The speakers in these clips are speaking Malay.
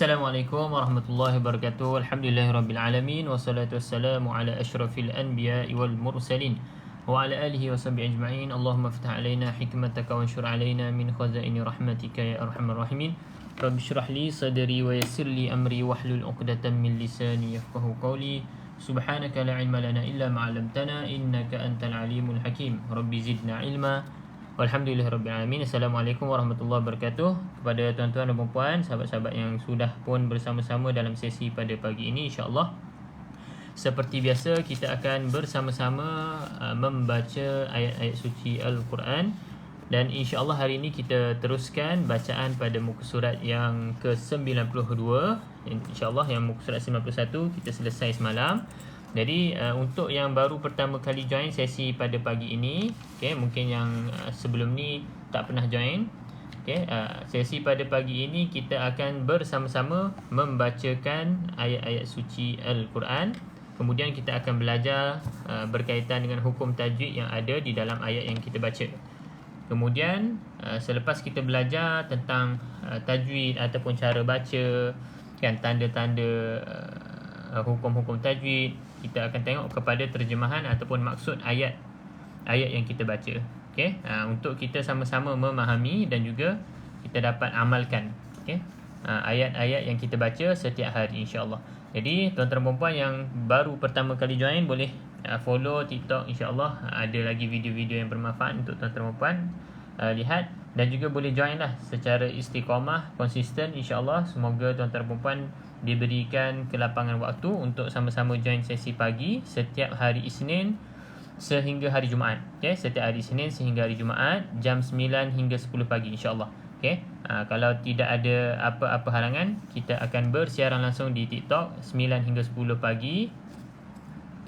Assalamualaikum warahmatullahi wabarakatuh. Alhamdulillahirabbil alamin wassalatu wassalamu ala asyrafil anbiya'i wal mursalin wa ala alihi washabihi ajma'in. Allahumma iftah alaina hikmataka wa anshur alaina min khazaini rahmatika ya arhamar rahimin. Rabbi shrah li sadri wa yassir li amri wahlul 'uqdatam min lisani yafqahu qawli. Subhanaka la ilma lana illa ma 'allamtana innaka antal alimul hakim. Rabbi zidna ilma. Alhamdulillahirrabbilalamin. Assalamualaikum warahmatullahi wabarakatuh. Kepada tuan-tuan dan puan, sahabat-sahabat yang sudah pun bersama-sama dalam sesi pada pagi ini, insya-Allah seperti biasa kita akan bersama-sama membaca ayat-ayat suci Al-Quran. Dan insya-Allah hari ini kita teruskan bacaan pada muka surat yang ke-92. Insya-Allah yang muka surat 91 kita selesai semalam. Jadi untuk yang baru pertama kali join sesi pada pagi ini, mungkin yang sebelum ni tak pernah join, sesi pada pagi ini kita akan bersama-sama membacakan ayat-ayat suci Al-Quran. Kemudian kita akan belajar berkaitan dengan hukum tajwid yang ada di dalam ayat yang kita baca. Kemudian selepas kita belajar tentang tajwid ataupun cara baca, tanda-tanda hukum-hukum tajwid, kita akan tengok kepada terjemahan ataupun maksud ayat yang kita baca. Untuk kita sama-sama memahami dan juga kita dapat amalkan ayat-ayat yang kita baca setiap hari, insya-Allah. Jadi tuan-tuan dan puan yang baru pertama kali join boleh follow TikTok, insya-Allah ada lagi video-video yang bermanfaat untuk tuan-tuan dan puan lihat, dan juga boleh join lah secara istiqamah, konsisten, insya-Allah. Semoga tuan-tuan dan puan diberikan kelapangan waktu untuk sama-sama join sesi pagi setiap hari Isnin sehingga hari Jumaat. Setiap hari Isnin sehingga hari Jumaat jam 9 hingga 10 pagi, insya-Allah. Kalau tidak ada apa-apa halangan, kita akan bersiaran langsung di TikTok 9 hingga 10 pagi.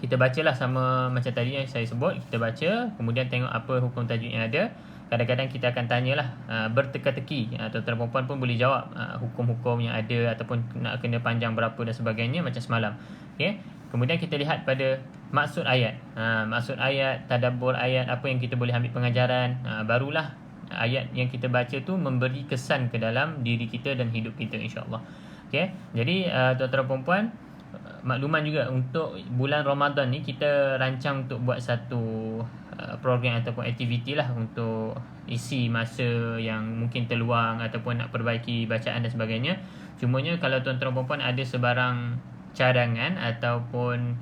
Kita bacalah sama macam tadi yang saya sebut, kita baca, kemudian tengok apa hukum tajwid yang ada. Kadang-kadang kita akan tanyalah berteka-teki, tuan-tuan dan puan pun boleh jawab hukum-hukum yang ada ataupun nak kena panjang berapa dan sebagainya macam semalam. Kemudian kita lihat pada maksud ayat. Maksud ayat, tadabbur ayat, apa yang kita boleh ambil pengajaran. Barulah ayat yang kita baca tu memberi kesan ke dalam diri kita dan hidup kita, insya-Allah. Jadi tuan-tuan dan puan, makluman juga untuk bulan Ramadan ni kita rancang untuk buat satu program ataupun aktiviti lah untuk isi masa yang mungkin terluang ataupun nak perbaiki bacaan dan sebagainya. Cumanya kalau tuan-tuan dan puan ada sebarang cadangan ataupun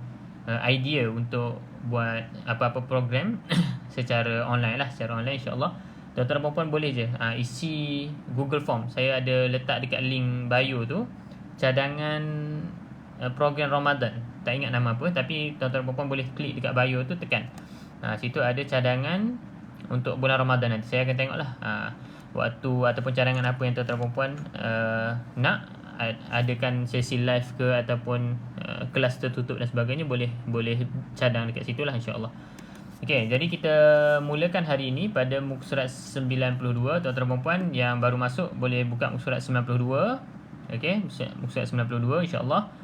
idea untuk buat apa-apa program secara online lah, insya-Allah, tuan-tuan dan puan boleh je isi Google Form. Saya ada letak dekat link bio tu cadangan program Ramadan. Tak ingat nama apa, tapi tuan-tuan dan puan boleh klik dekat bio tu, tekan. Situ ada cadangan untuk bulan Ramadan nanti. Saya akan tengoklah waktu ataupun cadangan apa yang tuan-tuan dan puan nak adakan sesi live ke ataupun kelas tertutup dan sebagainya, boleh cadang dekat situlah, insya-Allah. Jadi kita mulakan hari ini pada muka surat 92. Tuan-tuan dan puan yang baru masuk boleh buka muka surat 92. Muka surat 92, insya-Allah.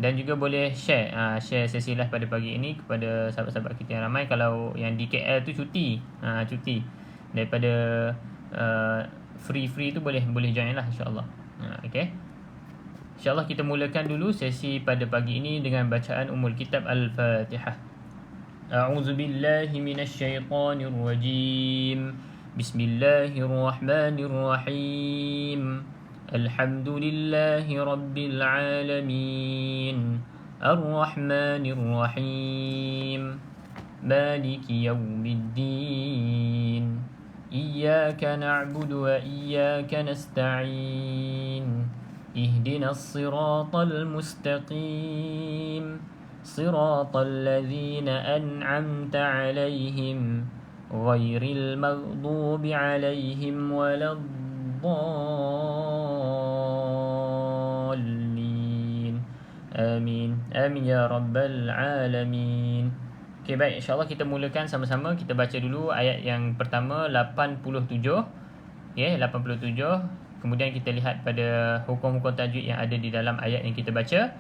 Dan juga boleh share sesi live pada pagi ini kepada sahabat-sahabat kita yang ramai. Kalau yang di KL tu cuti daripada free tu boleh join lah, insya-Allah. InsyaAllah kita mulakan dulu sesi pada pagi ini dengan bacaan Ummul Kitab Al-Fatihah. A'udzubillahi minasyaitonirrajim. Bismillahirrahmanirrahim. Alhamdulillahi Rabbil Alamin. Ar-Rahmanir-Rahim. Maliki Yawmiddin. Iyyaka na'budu wa iyyaka nasta'in. Ihdinas siratal mustaqim. Siratal ladzina an'amta 'alaihim ghairil maghdubi 'alaihim waladdallin. Amin. Amin ya rabbal alamin. Baik, insya-Allah kita mulakan sama-sama. Kita baca dulu ayat yang pertama 87. 87. Kemudian kita lihat pada hukum-hukum tajwid yang ada di dalam ayat yang kita baca.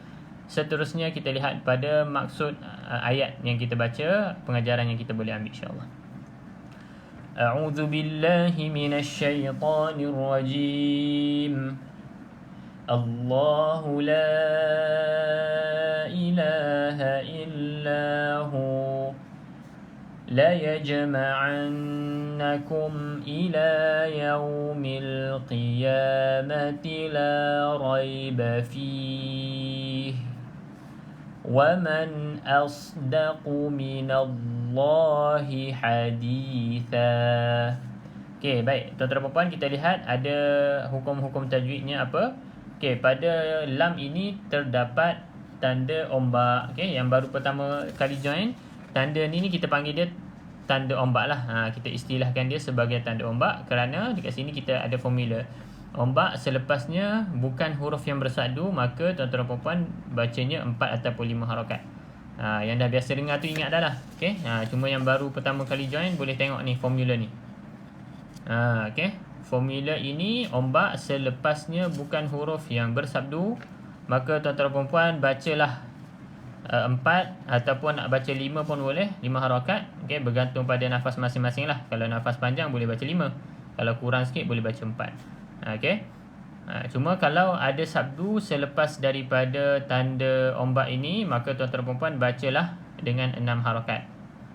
Seterusnya kita lihat pada maksud ayat yang kita baca, pengajaran yang kita boleh ambil, insya-Allah. A'udzu billahi minasy syaithanir rajim. Allahu la ilaha illahu la yajma'annakum ila yaumil qiyamati la raiba fihi wa man asdaqu minallahi haditha. Okey, baik. Tuan-tuan dan puan, kita lihat ada hukum-hukum tajwidnya apa. Okey, pada lam ini terdapat tanda ombak. Okey, yang baru pertama kali join, tanda ni kita panggil dia tanda ombak lah. Kita istilahkan dia sebagai tanda ombak kerana dekat sini kita ada formula. Ombak selepasnya bukan huruf yang bersadu, maka tuan-tuan dan puan bacanya 4 ataupun 5 harakat. Yang dah biasa dengar tu ingat dah lah. Okey, cuma yang baru pertama kali join boleh tengok ni formula ni. Okey, formula ini ombak selepasnya bukan huruf yang bersabdu, maka tuan-tuan dan puan bacalah 4 ataupun nak baca 5 pun boleh, 5 harakat. Okey, bergantung pada nafas masing-masing lah. Kalau nafas panjang boleh baca 5, kalau kurang sikit boleh baca 4. Okey, cuma kalau ada sabdu selepas daripada tanda ombak ini, maka tuan-tuan dan puan bacalah dengan 6 harakat.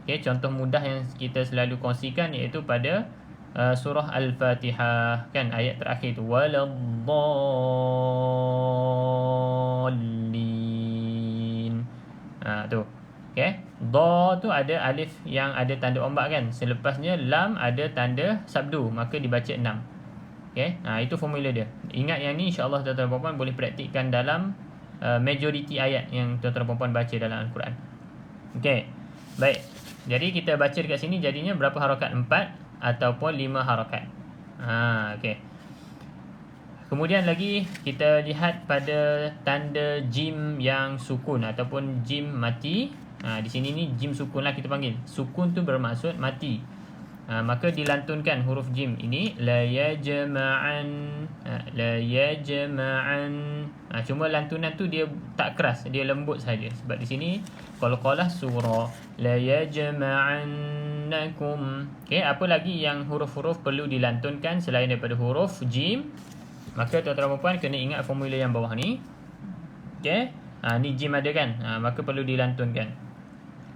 Okey, contoh mudah yang kita selalu kongsikan iaitu pada surah Al-Fatihah, kan, ayat terakhir tu waladdallin. Tu. Okey, dha tu ada alif yang ada tanda ombak, kan. Selepasnya lam ada tanda sabdu, maka dibaca 6. Okey, itu formula dia. Ingat yang ni, insya-Allah tuan-tuan dan puan boleh praktikkan dalam majoriti ayat yang tuan-tuan dan puan baca dalam Al-Quran. Okey. Baik. Jadi kita baca dekat sini jadinya berapa harakat? 4 ataupun 5 harakat. Okey. Kemudian lagi kita lihat pada tanda jim yang sukun ataupun jim mati. Di sini ni jim sukun lah kita panggil. Sukun tu bermaksud mati. Maka dilantunkan huruf jim ini la yajma'an, la yajma'an. Cuma lantunan tu dia tak keras, dia lembut saja. Sebab di sini qalqalah surah la yajma'annakum. Okey, apa lagi yang huruf-huruf perlu dilantunkan selain daripada huruf jim? Maka tuan-tuan dan puan kena ingat formula yang bawah ni. Okey, ni jim ada, kan, maka perlu dilantunkan.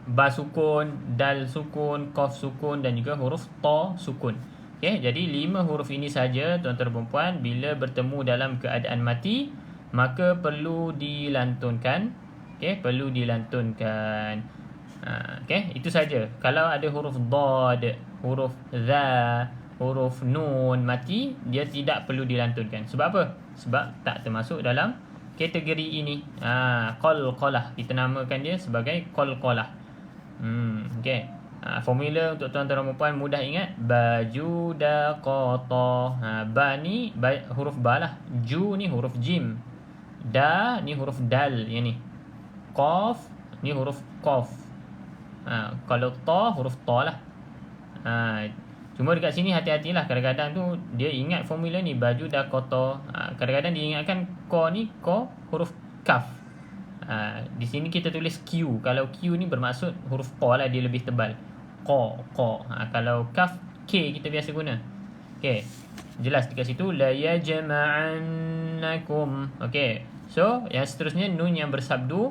Ba sukun, dal sukun, qaf sukun dan juga huruf ta sukun. Okey, jadi 5 huruf ini saja tuan-tuan dan puan bila bertemu dalam keadaan mati maka perlu dilantunkan. Okey, perlu dilantunkan. Okey, itu saja. Kalau ada huruf dad, huruf za, huruf nun mati, dia tidak perlu dilantunkan. Sebab apa? Sebab tak termasuk dalam kategori ini. Qalqalah, kita namakan dia sebagai qalqalah. Okey. Formula untuk tuan-tuan dan puan mudah ingat. Baju daqata. Ba ni huruf ba lah. Ju ni huruf jim. Da ni huruf dal yang ni. Qaf ni huruf qaf. Kalau ta huruf ta lah. Cuma dekat sini hati-hatilah, kadang-kadang tu dia ingat formula ni baju daqata. Kadang-kadang dia ingatkan qa ni qa huruf kaf. Di sini kita tulis Q. Kalau Q ni bermaksud huruf qa lah, dia lebih tebal. Qa. Kalau kaf K kita biasa guna. Okey, jelas dekat situ la yajma'annakum. Okey, so yang seterusnya nun yang bersabdu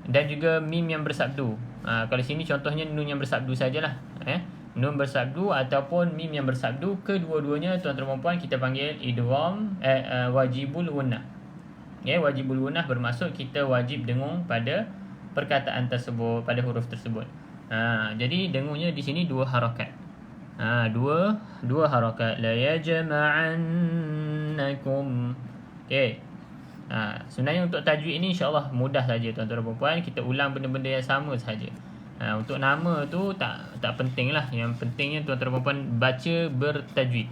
dan juga mim yang bersabdu. Kalau sini contohnya nun yang bersabdu sajalah. Nun bersabdu ataupun mim yang bersabdu, kedua-duanya tuan-tuan dan puan kita panggil idgham wajibul gunnah. Wajibul gunnah bermaksud kita wajib dengung pada perkataan tersebut, pada huruf tersebut. Jadi dengungnya di sini 2 harakat. Dua harakat. La yajma'annakum. Okey. Sebenarnya untuk tajwid ini insya-Allah mudah saja tuan-tuan dan puan. Kita ulang benda-benda yang sama saja. Untuk nama tu tak penting lah. Yang pentingnya tuan-tuan dan puan baca bertajwid.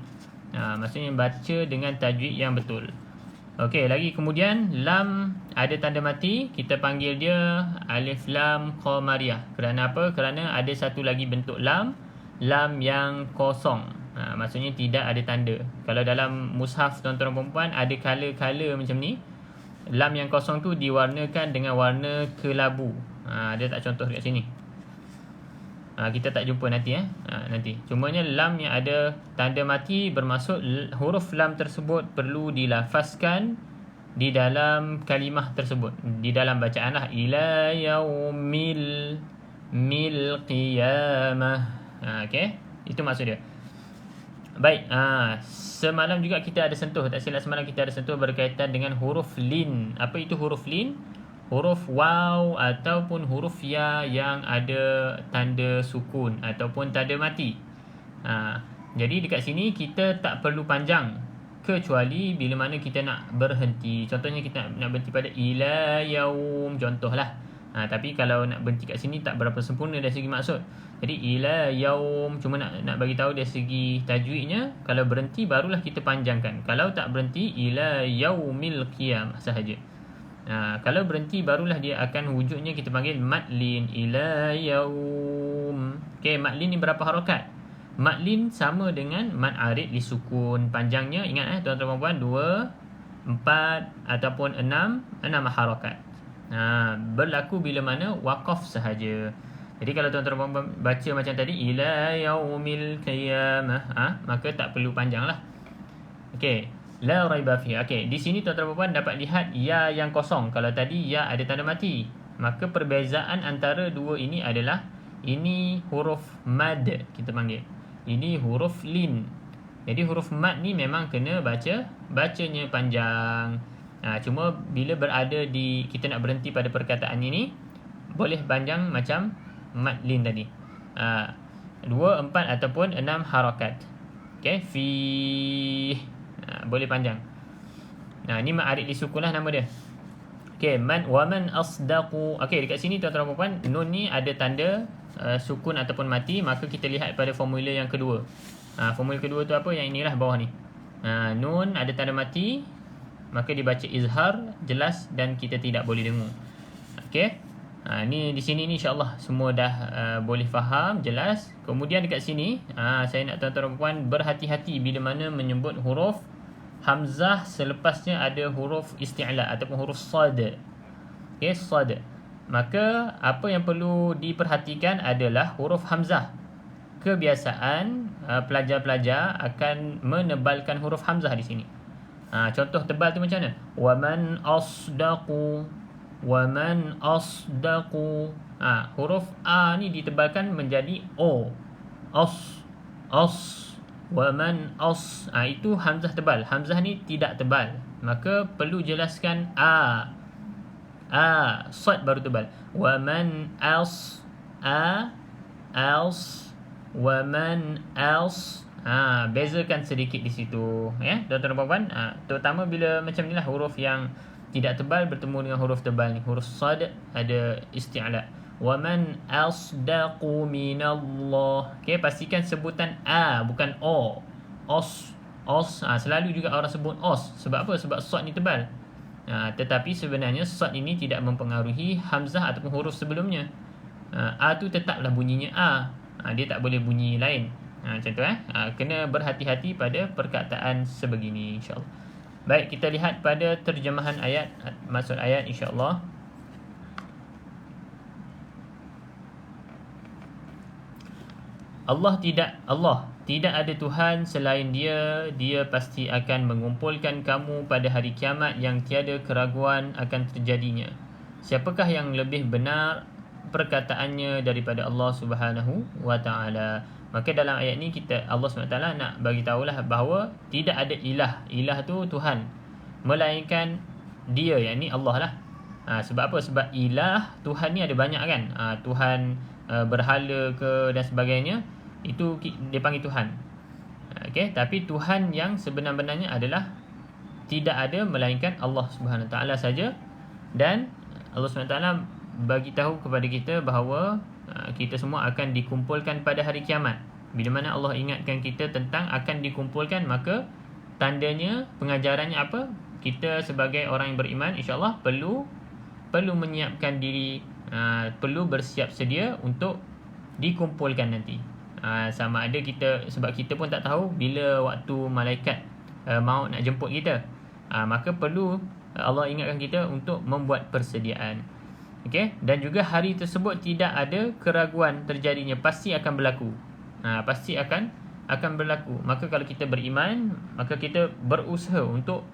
Maksudnya baca dengan tajwid yang betul. Okey, lagi kemudian lam ada tanda mati, kita panggil dia alif lam qamariyah. Kerana apa? Kerana ada satu lagi bentuk lam yang kosong. Maksudnya tidak ada tanda. Kalau dalam mushaf tuan-tuan dan puan ada color-color macam ni, lam yang kosong tu diwarnakan dengan warna kelabu. Dia tak contoh dekat sini. Kita tak jumpa nanti nanti. Cumanya lam yang ada tanda mati bermaksud huruf lam tersebut perlu dilafazkan di dalam kalimah tersebut, di dalam bacaan lah, ila yaumil qiyamah. Okey, itu maksud dia. Baik, semalam juga kita ada sentuh, tak silap semalam kita ada sentuh berkaitan dengan huruf lin. Apa itu huruf lin? Huruf waw ataupun huruf ya yang ada tanda sukun ataupun tanda mati. Jadi dekat sini kita tak perlu panjang kecuali bila mana kita nak berhenti. Contohnya kita nak berhenti pada ila yaum, contohlah. Tapi kalau nak berhenti kat sini tak berapa sempurna dari segi maksud. Jadi ila yaum cuma nak bagi tahu dari segi tajwidnya, kalau berhenti barulah kita panjangkan. Kalau tak berhenti ila yaumil qiyamah sahaja. Kalau berhenti barulah dia akan wujudnya kita panggil madlin, ila yaum. Okey, madlin ni berapa harakat? Madlin sama dengan mad arid disukun. Panjangnya ingat tuan-tuan dan puan, 2, 4 ataupun 6 harakat. Berlaku bila mana waqaf sahaja. Jadi kalau tuan-tuan dan puan baca macam tadi ila yaumil qiyamah, maka tak perlu panjang lah. Okey, la raiba fiha. Okey, di sini tuan-tuan dan puan dapat lihat ya yang kosong. Kalau tadi ya ada tanda mati, maka perbezaan antara dua ini adalah ini huruf mad kita panggil, ini huruf lin. Jadi huruf mad ni memang kena bacanya panjang. Cuma bila berada di, kita nak berhenti pada perkataan ini, boleh panjang macam mad lin tadi. 2, 4 ataupun 6 harakat. Okey, fi boleh panjang. Ni mad arid disukun lah nama dia. Okey, man wa man asdaqu. Okey, dekat sini tuan-tuan dan puan, nun ni ada tanda sukun ataupun mati, maka kita lihat pada formula yang kedua. Formula kedua tu apa? Yang inilah bawah ni. Nun ada tanda mati, maka dibaca izhar jelas dan kita tidak boleh dengung. Okey. Ni di sini ni insya-Allah semua dah boleh faham, jelas. Kemudian dekat sini saya nak tuan-tuan dan puan berhati-hati bila mana menyebut huruf hamzah selepasnya ada huruf isti'la ataupun huruf sad. Okey, sad. Maka apa yang perlu diperhatikan adalah huruf hamzah. Kebiasaan pelajar-pelajar akan menebalkan huruf hamzah di sini. Contoh tebal tu macam mana? Wa man asdaqu, wa man asdaqu. Huruf a ni ditebalkan menjadi o. As. Wa man as. Itu hamzah tebal. Hamzah ni tidak tebal. Maka perlu jelaskan a. Sad baru tebal. Wa man else, else, wa man else. Bezakan sedikit di situ, ya, tuan-tuan dan puan. Terutama bila macam inilah huruf yang tidak tebal bertemu dengan huruf tebal ni. Huruf sad ada isti'la. Wa man asdaqu minallah. Okey, pastikan sebutan a bukan o. Os. Selalu juga orang sebut os. Sebab apa? Sebab sad ni tebal. Tetapi sebenarnya sad ini tidak mempengaruhi hamzah ataupun huruf sebelumnya. A tu tetaplah bunyinya a. Dia tak boleh bunyi lain. Macam tu. Kena berhati-hati pada perkataan sebegini, insya-Allah. Baik, kita lihat pada terjemahan ayat, maksud ayat insya-Allah. Allah tidak ada Tuhan selain Dia pasti akan mengumpulkan kamu pada hari kiamat yang tiada keraguan akan terjadinya. Siapakah yang lebih benar perkataannya daripada Allah Subhanahu wa taala? Maka dalam ayat ni Allah SWT nak bagi tahulah bahawa tidak ada ilah. Ilah tu Tuhan, melainkan Dia, yakni Allah lah. Sebab apa? Sebab ilah Tuhan ni ada banyak kan. Tuhan berhala ke dan sebagainya, itu dia panggil Tuhan. Okey, tapi Tuhan yang sebenar-benarnya adalah tidak ada melainkan Allah Subhanahu Wa Taala saja. Dan Allah Subhanahu Wa Taala bagi tahu kepada kita bahawa kita semua akan dikumpulkan pada hari kiamat. Bila mana Allah ingatkan kita tentang akan dikumpulkan, maka tandanya, pengajarannya apa? Kita sebagai orang yang beriman, insya-Allah perlu menyiapkan diri, perlu bersiap sedia untuk dikumpulkan nanti. Sama ada kita, sebab kita pun tak tahu bila waktu malaikat maut nak jemput kita. Maka perlu Allah ingatkan kita untuk membuat persediaan. Okey, dan juga hari tersebut tidak ada keraguan terjadinya, pasti akan berlaku. Pasti akan berlaku. Maka kalau kita beriman, maka kita berusaha untuk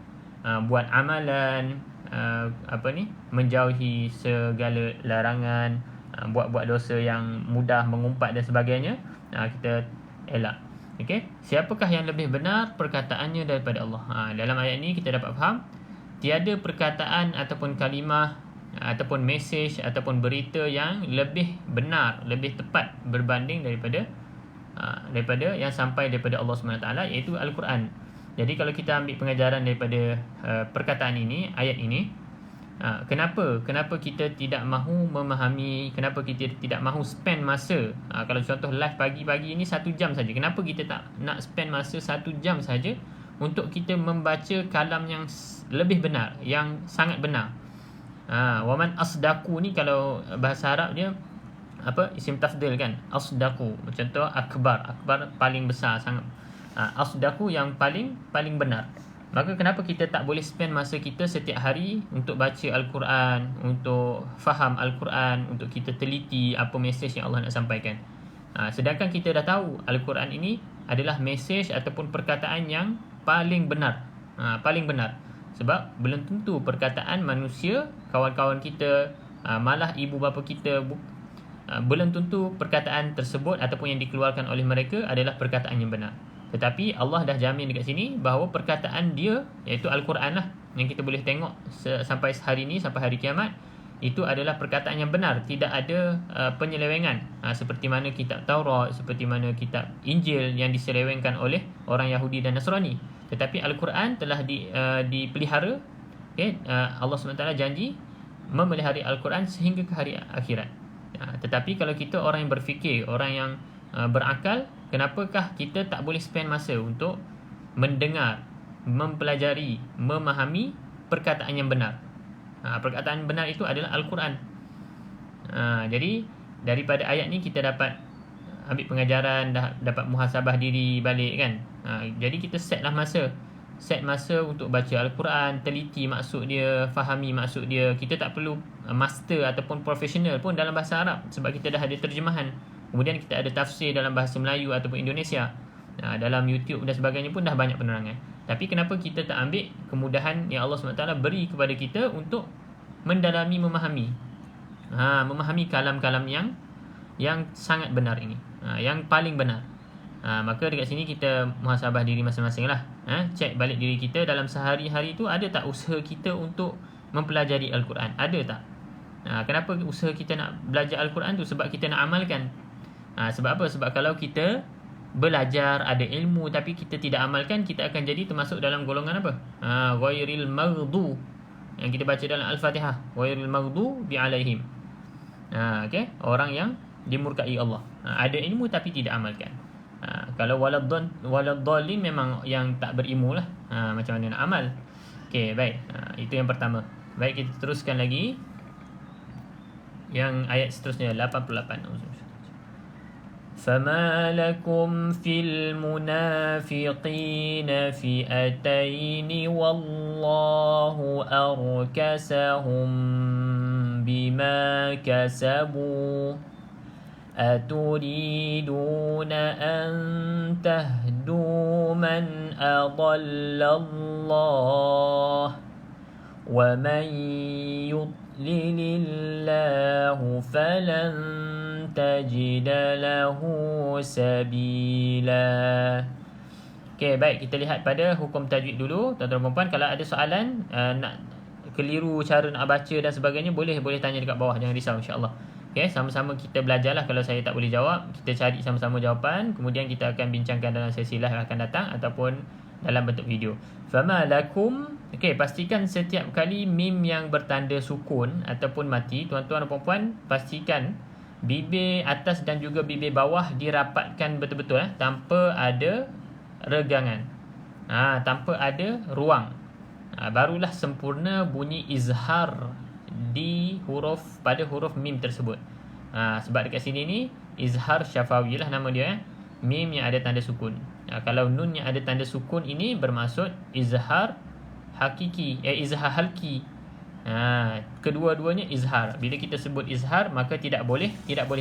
buat amalan, menjauhi segala larangan, buat-buat dosa yang mudah mengumpat dan sebagainya, kita elak. Okey, siapakah yang lebih benar perkataannya daripada Allah? Dalam ayat ini kita dapat faham tiada perkataan ataupun kalimah ataupun mesej ataupun berita yang lebih benar, lebih tepat berbanding daripada yang sampai daripada Allah SWT, iaitu Al-Quran. Jadi kalau kita ambil pengajaran daripada perkataan ini, ayat ini, kenapa kita tidak mahu memahami, kenapa kita tidak mahu spend masa, kalau contoh live pagi-pagi ini 1 jam saja, kenapa kita tak nak spend masa 1 jam saja untuk kita membaca kalam yang lebih benar, yang sangat benar. Waman asdaku ni kalau bahasa Arab dia isim tafdil kan, asdaku, contoh akbar paling besar sangat, asdaku yang paling benar. Maka kenapa kita tak boleh spend masa kita setiap hari untuk baca Al-Quran, untuk faham Al-Quran, untuk kita teliti apa mesej yang Allah nak sampaikan. Sedangkan kita dah tahu Al-Quran ini adalah mesej ataupun perkataan yang paling benar. Paling benar. Sebab belum tentu perkataan manusia, kawan-kawan kita, malah ibu bapa kita, belum tentu perkataan tersebut ataupun yang dikeluarkan oleh mereka adalah perkataan yang benar. Tetapi Allah dah jamin dekat sini bahawa perkataan dia, iaitu Al-Quran lah, yang kita boleh tengok sampai hari ini, sampai hari kiamat, itu adalah perkataan yang benar, tidak ada penyelewengan, seperti mana kitab Taurat, seperti mana kitab Injil yang diselewengkan oleh orang Yahudi dan Nasrani. Tetapi Al-Quran telah dipelihara. Allah SWT janji memelihara Al-Quran sehingga ke hari akhirat. Tetapi kalau kita orang yang berfikir, orang yang berakal, kenapakah kita tak boleh spend masa untuk mendengar, mempelajari, memahami perkataan yang benar? Perkataan benar itu adalah Al-Quran. Jadi daripada ayat ni kita dapat ambil pengajaran, dapat muhasabah diri balik kan. Jadi kita set masa untuk baca Al-Quran, teliti maksud dia, fahami maksud dia. Kita tak perlu master ataupun profesional pun dalam bahasa Arab, sebab kita dah ada terjemahan. Kemudian kita ada tafsir dalam bahasa Melayu ataupun Indonesia. Dalam YouTube dan sebagainya pun dah banyak penerangan. Tapi kenapa kita tak ambil kemudahan yang Allah SWT beri kepada kita untuk mendalami, memahami kalam-kalam yang sangat benar ini, yang paling benar. Maka dekat sini kita muhasabah diri masing-masing lah. Cek balik diri kita dalam sehari-hari tu, ada tak usaha kita untuk mempelajari Al-Quran? Ada tak? Kenapa usaha kita nak belajar Al-Quran tu? Sebab kita nak amalkan. Sebab apa? Sebab kalau kita belajar, ada ilmu tapi kita tidak amalkan, kita akan jadi termasuk dalam golongan apa? Ghairil maghdu, yang kita baca dalam Al-Fatihah, ghairil maghdu bi alaihim. Okay? Orang yang dimurkai Allah. Ada ilmu tapi tidak amalkan. Kalau waladdallin memang yang tak berilmu lah. Macam mana nak amal? Okay, baik. Itu yang pertama. Baik, kita teruskan lagi yang ayat seterusnya, 88. فَمَا لَكُمْ فِي الْمُنَافِقِينَ فِئَتَيْنِ وَاللَّهُ أَرْكَسَهُمْ بِمَا كَسَبُوا أَتُرِيدُونَ أَن تَهْدُوا مَنْ أَضَلَّ اللَّهُ وَمَنْ يُضْلِلِ اللَّهُ فَلَنْ تَجِدَ لَهُ سَبِيلًا. Okay, baik, kita lihat pada hukum tajwid dulu, tuan-tuan dan puan. Kalau ada soalan, nak keliru cara nak baca dan sebagainya, boleh tanya dekat bawah, jangan risau, insya-Allah. Okay, sama-sama kita belajarlah. Kalau saya tak boleh jawab, kita cari sama-sama jawapan, kemudian kita akan bincangkan dalam sesi live akan datang ataupun dalam bentuk video. Fama lakum. Okay, pastikan setiap kali mim yang bertanda sukun ataupun mati, tuan-tuan dan puan-puan, pastikan bibir atas dan juga bibir bawah dirapatkan betul-betul, tanpa ada regangan, tanpa ada ruang. Barulah sempurna bunyi izhar pada huruf mim tersebut. Sebab dekat sini ni izhar syafawi lah nama dia, mim yang ada tanda sukun. Kalau nun yang ada tanda sukun ini bermaksud izhar hakiki, izhar halki. Kedua-duanya izhar. Bila kita sebut izhar, maka tidak boleh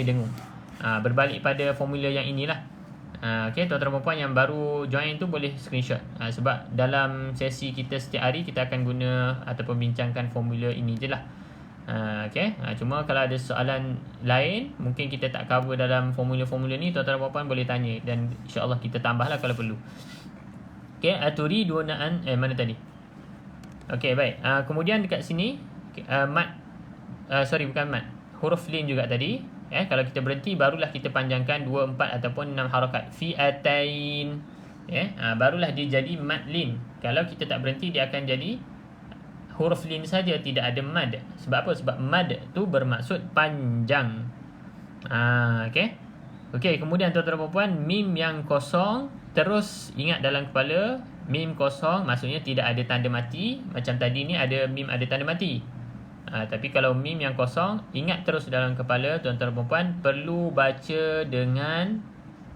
dengung. Berbalik pada formula yang inilah. Okay, tuan-tuan dan puan yang baru join tu boleh screenshot. Sebab dalam sesi kita setiap hari kita akan guna ataupun bincangkan formula ini je lah. Okay, cuma kalau ada soalan lain mungkin kita tak cover dalam formula-formula ni, tuan-tuan dan puan boleh tanya dan insya-Allah kita tambahlah kalau perlu. Okay, aturi dunaan mana tadi? Okay, baik. Kemudian dekat sini mat bukan mat. Huruf lin juga tadi. Kalau kita berhenti barulah kita panjangkan 2, 4 ataupun 6 harakat. Fi'atain. Barulah dia jadi mad lin. Kalau kita tak berhenti dia akan jadi huruf lin saja, tidak ada mad. Sebab apa? Sebab mad tu bermaksud panjang. Okey, kemudian tuan-tuan dan puan, mim yang kosong terus ingat dalam kepala, mim kosong maksudnya tidak ada tanda mati. Macam tadi ni ada mim ada tanda mati. Tapi kalau mim yang kosong, ingat terus dalam kepala tuan-tuan dan puan, perlu baca dengan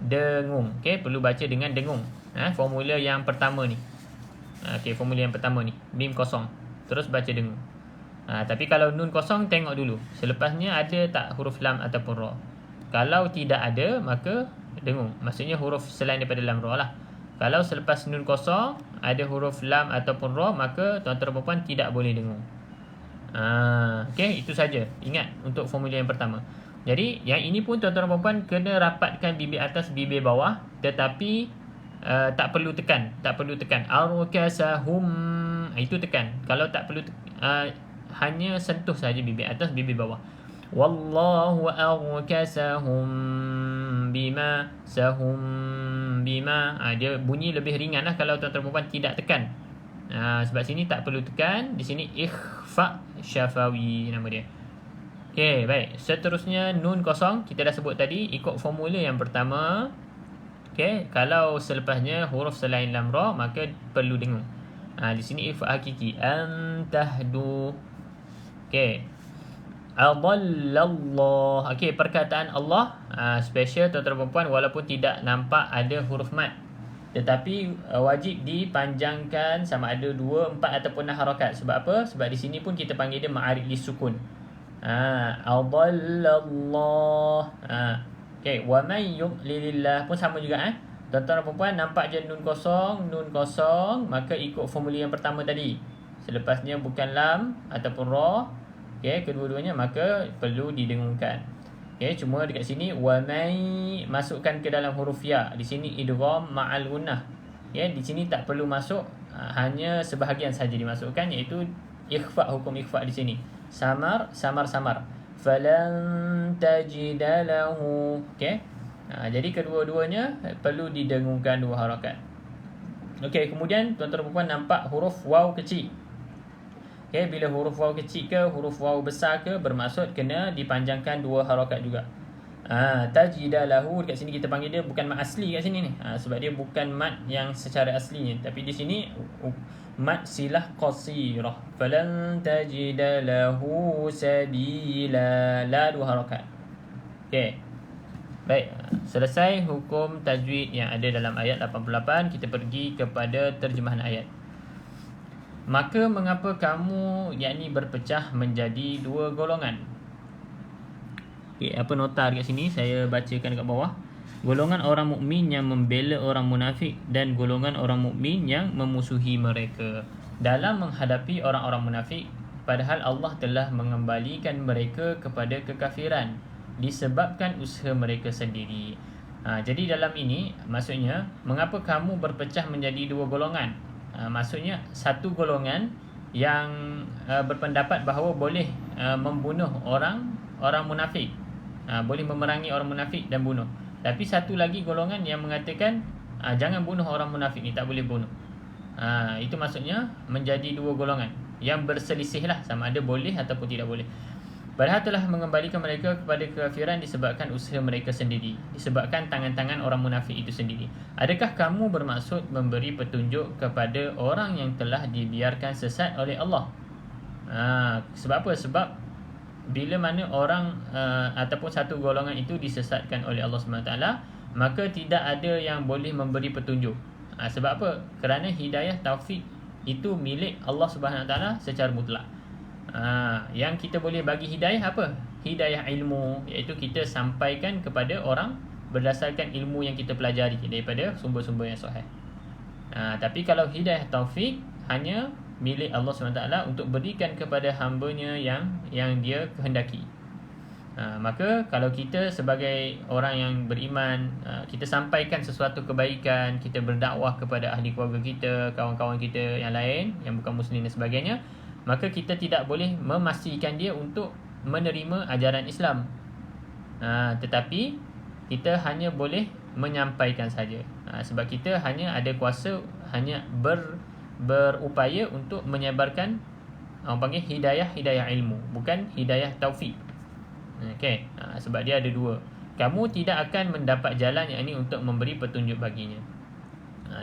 dengung. Okey, perlu baca dengan dengung. Formula yang pertama ni. Formula yang pertama ni, mim kosong. Terus baca dengung. Tapi kalau nun kosong, tengok dulu selepasnya ada tak huruf lam ataupun ra. Kalau tidak ada, maka dengung. Maksudnya huruf selain daripada lam ra lah. Kalau selepas nun kosong ada huruf lam ataupun ra, maka tuan-tuan dan puan tidak boleh dengung. Okey, itu saja. Ingat untuk formula yang pertama. Jadi yang ini pun tuan-tuan dan puan kena rapatkan bibir atas bibir bawah, tetapi tak perlu tekan, arkasahum itu tekan. Kalau tak perlu hanya sentuh saja bibir atas bibir bawah. Wallahu arkasahum bima dia bunyi lebih ringan lah kalau tuan-tuan dan puan tidak tekan. Sebab sini tak perlu tekan. Di sini ikhfa syafawi nama dia. Okey, baik. Seterusnya nun kosong kita dah sebut tadi, ikut formula yang pertama. Okey, kalau selepasnya huruf selain lam ra maka perlu dengung. Di sini ikhfa hakiki, antahdu. Okey. Adallallah. Okey, perkataan Allah special tuan-tuan dan puan, walaupun tidak nampak ada huruf mad, tetapi wajib dipanjangkan sama ada 2, 4 ataupun 6 harakat. Sebab apa? Sebab di sini pun kita panggil dia ma'arid li sukun. Adallallah. Okey, wa may yudlilillah pun sama juga. Tuan-tuan dan puan nampak je nun kosong, maka ikut formula yang pertama tadi. Selepasnya bukan lam ataupun ra, okey, kedua-duanya maka perlu didengungkan. Okay, cuma dekat sini wa may masukkan ke dalam huruf ya. Di sini idgham ma'al gunnah. Di sini tak perlu masuk, hanya sebahagian saja dimasukkan, iaitu ikhfa, hukum ikhfa di sini. Samar. Falan tajida lahu. Okey. Jadi kedua-duanya perlu didengungkan 2 harakat. Okey, kemudian tuan-tuan dan puan nampak huruf waw kecil. Okay, bila huruf waw kecil ke huruf waw besar ke, bermaksud kena dipanjangkan 2 harakat juga. Tajidalahu dekat sini kita panggil dia bukan mat asli kat sini ni. Sebab dia bukan mat yang secara aslinya, tapi di sini mat silah qasirah. Falan tajidalahu sabila, la 2 harakat. Okey. Baik, selesai hukum tajwid yang ada dalam ayat 88. Kita pergi kepada terjemahan ayat. Maka mengapa kamu yakni berpecah menjadi 2 golongan? Okay, apa nota dekat sini saya bacakan dekat bawah. Golongan orang mukmin yang membela orang munafik dan golongan orang mukmin yang memusuhi mereka dalam menghadapi orang-orang munafik, padahal Allah telah mengembalikan mereka kepada kekafiran disebabkan usaha mereka sendiri. Jadi dalam ini maksudnya mengapa kamu berpecah menjadi 2 golongan? Maksudnya satu golongan yang berpendapat bahawa boleh membunuh orang munafik, boleh memerangi orang munafik dan bunuh. Tapi satu lagi golongan yang mengatakan jangan bunuh orang munafik ni, tak boleh bunuh. Itu maksudnya menjadi 2 golongan yang berselisih lah, sama ada boleh ataupun tidak boleh. Padahal telah mengembalikan mereka kepada kekafiran disebabkan usaha mereka sendiri, disebabkan tangan-tangan orang munafik itu sendiri. Adakah kamu bermaksud memberi petunjuk kepada orang yang telah dibiarkan sesat oleh Allah? Sebab apa? Sebab bila mana orang ataupun satu golongan itu disesatkan oleh Allah SWT, maka tidak ada yang boleh memberi petunjuk. Sebab apa? Kerana hidayah taufik itu milik Allah SWT secara mutlak. Yang kita boleh bagi hidayah apa? Hidayah ilmu, iaitu kita sampaikan kepada orang berdasarkan ilmu yang kita pelajari daripada sumber-sumber yang sahih. Tapi kalau hidayah taufik hanya milik Allah SWT untuk berikan kepada hamba-Nya yang dia kehendaki. Maka kalau kita sebagai orang yang beriman, kita sampaikan sesuatu kebaikan, kita berdakwah kepada ahli keluarga kita, kawan-kawan kita yang lain yang bukan muslim dan sebagainya, maka kita tidak boleh memastikan dia untuk menerima ajaran Islam. Tetapi kita hanya boleh menyampaikan saja. Sebab kita hanya ada kuasa hanya berupaya untuk menyebarkan orang panggil hidayah ilmu, bukan hidayah taufik. Okey, sebab dia ada dua. Kamu tidak akan mendapat jalan yang ini untuk memberi petunjuk baginya.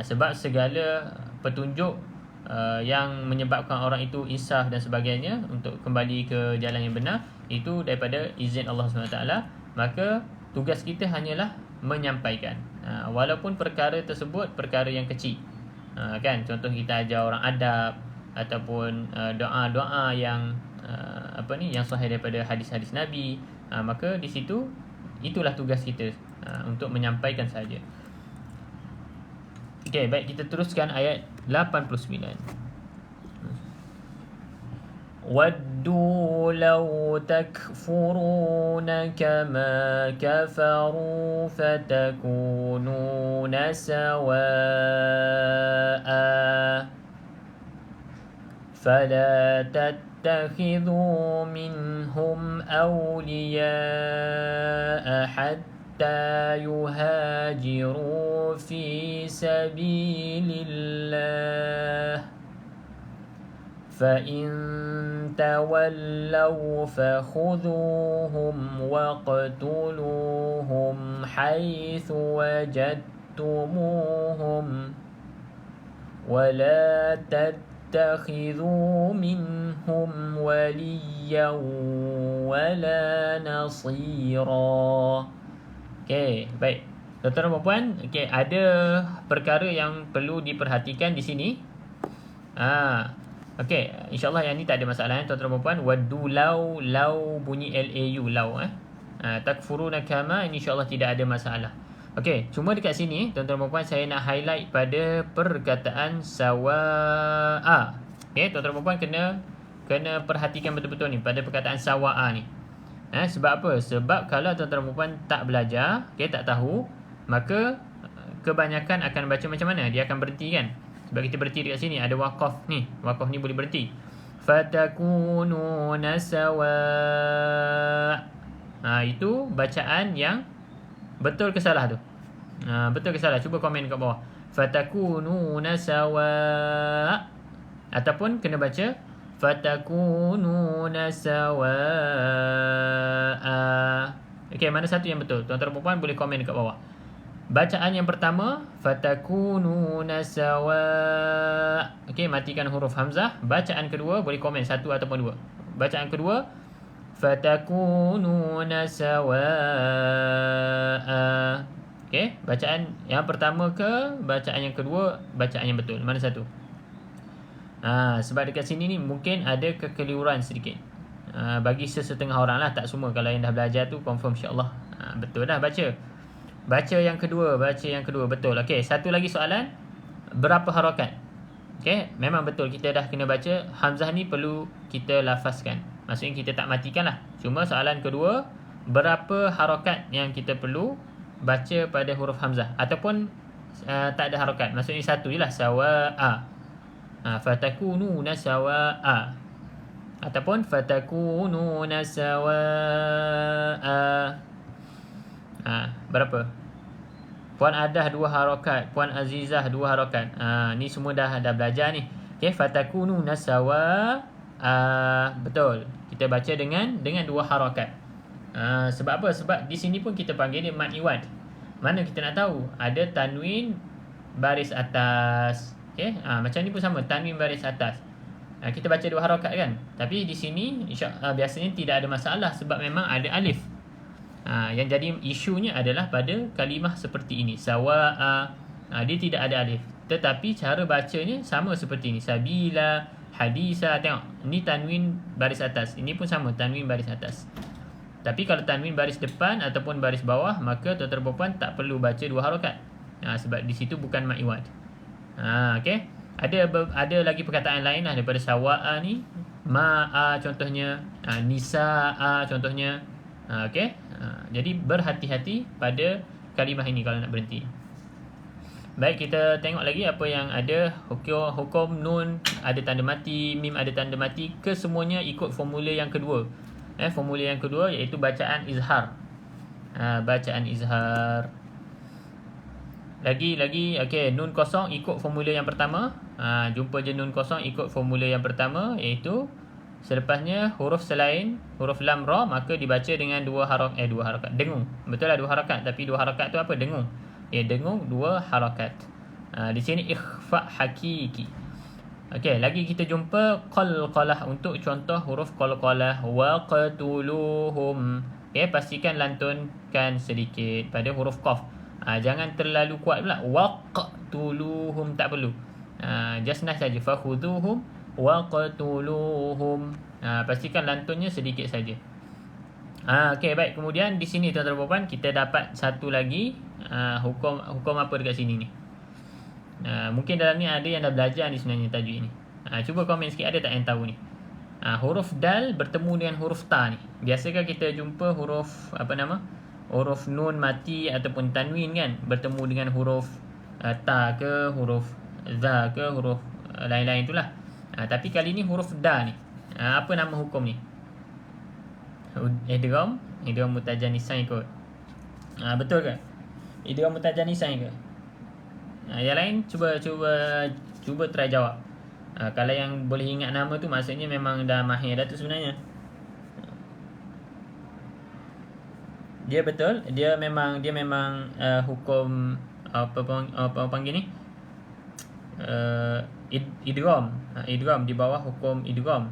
Sebab segala petunjuk yang menyebabkan orang itu insaf dan sebagainya untuk kembali ke jalan yang benar, itu daripada izin Allah SWT. Maka tugas kita hanyalah menyampaikan, walaupun perkara tersebut perkara yang kecil. Kan, contoh kita ajar orang adab ataupun doa-doa yang yang sahih daripada hadis-hadis Nabi, maka di situ itulah tugas kita, untuk menyampaikan saja. Okey, baik, kita teruskan ayat 89. وَدُّوا لَوْ تَكْفُرُونَ كَمَا كَفَرُوا فَتَكُونُونَ سَوَاءً فَلَا تَتَّخِذُوا مِنْهُمْ أَوْلِيَاءَ حَتَّى يُهَاجِرُوا فِي سَبِيلِ اللَّهِ فَإِن تَوَلَّوْا فَخُذُوهُمْ وَاقْتُلُوهُمْ حَيْثُ وَجَدتُّمُوهُمْ وَلَا تَتَّخِذُوا مِنْهُمْ وَلِيًّا وَلَا نَصِيرًا. Okey, baik. Tuan-tuan dan puan, ada perkara yang perlu diperhatikan di sini. Okey, insyaAllah yang ni tak ada masalah, tuan-tuan dan puan. Waddu lau bunyi L-A-U, lau. Takfuruna kama, ini insyaAllah tidak ada masalah. Okey, cuma dekat sini, tuan-tuan dan puan, saya nak highlight pada perkataan sawa'a. Okey, tuan-tuan dan puan kena perhatikan betul-betul ni pada perkataan sawa'a ni. Sebab apa? Sebab kalau tuan-tuan dan puan tak belajar, tak tahu, maka kebanyakan akan baca macam mana? Dia akan berhenti kan? Sebab kita berhenti dekat sini, ada waqaf ni. Waqaf ni boleh berhenti. Fatakununa sawa'. Itu bacaan yang betul ke salah tu? Betul ke salah? Cuba komen kat bawah. Fatakununa sawa'. Ataupun kena baca fatakununa sawa'a. Okey, mana satu yang betul? Tuan-tuan dan puan boleh komen kat bawah. Bacaan yang pertama fatakununa sawa'. Okey, matikan huruf hamzah. Bacaan kedua boleh komen satu ataupun dua. Bacaan kedua fatakununa sawa'a. Okey, bacaan yang pertama ke bacaan yang kedua, bacaan yang betul? Mana satu? Sebab dekat sini ni mungkin ada kekeliruan sedikit. Bagi sesetengah orang lah, tak semua. Kalau yang dah belajar tu confirm insyaAllah betul dah baca. Baca yang kedua, betul. Okey, satu lagi soalan. Berapa harakat? Okey, memang betul kita dah kena baca. Hamzah ni perlu kita lafazkan. Maksudnya kita tak matikan lah. Cuma soalan kedua, berapa harakat yang kita perlu baca pada huruf hamzah? Ataupun tak ada harakat. Maksudnya satu je lah, sawa'a. Fatakununa sawa'a. Ataupun fatakununa sawa'a. Berapa? Puan Adah 2 harakat, Puan Azizah 2 harakat. Ni semua dah belajar ni. Okey, fatakununa sawa'a. Betul. Kita baca dengan 2 harakat. Sebab apa? Sebab di sini pun kita panggil dia mad iwad. Mana kita nak tahu? Ada tanwin baris atas. Okey, macam ni pun sama, tanwin baris atas. Kita baca 2 harakat kan. Tapi di sini biasanya tidak ada masalah sebab memang ada alif. Yang jadi isunya adalah pada kalimah seperti ini, sawa'a. Dia tidak ada alif, tetapi cara bacanya sama seperti ini, sabila, hadisa. Tengok, ni tanwin baris atas, ini pun sama, tanwin baris atas. Tapi kalau tanwin baris depan ataupun baris bawah, maka tuan-tuan dan puan tak perlu baca 2 harakat. Sebab di situ bukan mad iwad. Okey. Ada lagi perkataan lain lah daripada sawa'a ni. Ma'a contohnya, nisa'a contohnya. Okey. Jadi berhati-hati pada kalimah ini kalau nak berhenti. Baik, kita tengok lagi apa yang ada. Hukum nun ada tanda mati, mim ada tanda mati, kesemuanya ikut formula yang kedua. Formula yang kedua iaitu bacaan izhar. Bacaan izhar. Lagi okey, nun kosong ikut formula yang pertama. Jumpa je nun kosong ikut formula yang pertama, iaitu selepasnya huruf selain huruf lam ra maka dibaca dengan dua harakat. Dengung. Betul lah 2 harakat, tapi 2 harakat tu apa? Dengung. Dengung 2 harakat. Di sini ikhfa hakiki. Okey, lagi kita jumpa qalqalah untuk contoh huruf qalqalah. Waqtuluhum. Okey, pastikan lantunkan sedikit pada huruf qaf. Jangan terlalu kuat pula. Waqtuluhum tak perlu. Just nice saja. Fakhuduhum waqtuluhum. Pastikan lantunnya sedikit saja. Okey, baik. Kemudian di sini tuan-tuan dan puan kita dapat satu lagi hukum apa dekat sini ni. Mungkin dalam ni ada yang dah belajar ni sebenarnya tajwid ni. Cuba komen sikit, ada tak yang tahu ni? Huruf dal bertemu dengan huruf ta ni. Biasakah kita jumpa huruf huruf nun mati ataupun tanwin kan bertemu dengan huruf ta ke huruf za ke huruf lain-lain itulah. Tapi kali ni huruf da ni. Apa nama hukum ni? Idgham mutajanisain kot. Betul ke? Idgham mutajanisain ke? Yang lain cuba try jawab. Kalau yang boleh ingat nama tu maksudnya memang dah mahir dah tu sebenarnya. Dia betul, dia memang hukum apa panggil ni? Idgham. Idgham di bawah hukum idgham.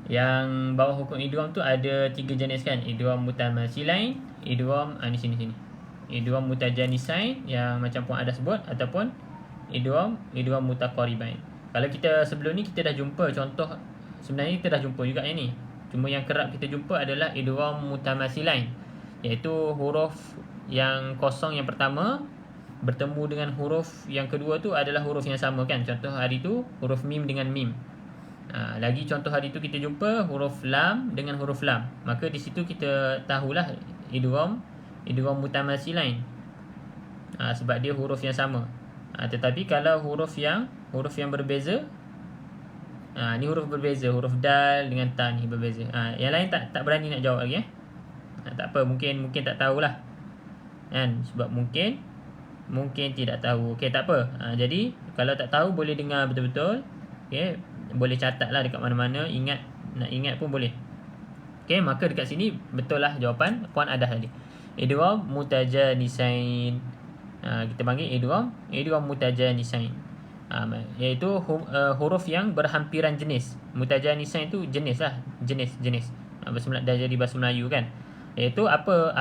Yang bawah hukum idgham tu ada 3 jenis kan? Idgham mutamasilain, idgham di sini. Idgham mutajanisain yang macam puan ada sebut, ataupun idgham mutaqaribain. Kalau kita sebelum ni kita dah jumpa contoh, sebenarnya kita dah jumpa juga yang ni. Cuma yang kerap kita jumpa adalah idgham mutamasilain, iaitu huruf yang kosong yang pertama bertemu dengan huruf yang kedua tu adalah huruf yang sama kan. Contoh hari tu huruf mim dengan mim. Lagi contoh hari tu kita jumpa huruf lam dengan huruf lam. Maka di situ kita tahulah idgham mutamasilain. Sebab dia huruf yang sama. Tetapi kalau huruf yang berbeza, ni huruf berbeza, huruf dal dengan ta ni berbeza. Yang lain tak berani nak jawab lagi tak apa, mungkin tak tahulah kan, sebab mungkin tidak tahu. Okey, tak apa. Jadi kalau tak tahu boleh dengar betul-betul. Okey, boleh catatlah dekat mana-mana, nak ingat pun boleh. Okey, maka dekat sini betul lah jawapan puan Adah tadi. Idgham mutajanisain. Kita panggil idgham mutajanisain. Iaitu huruf yang berhampiran jenis. Mutajanisain tu jenis lah, jenis. Dah jadi bahasa Melayu kan. Iaitu apa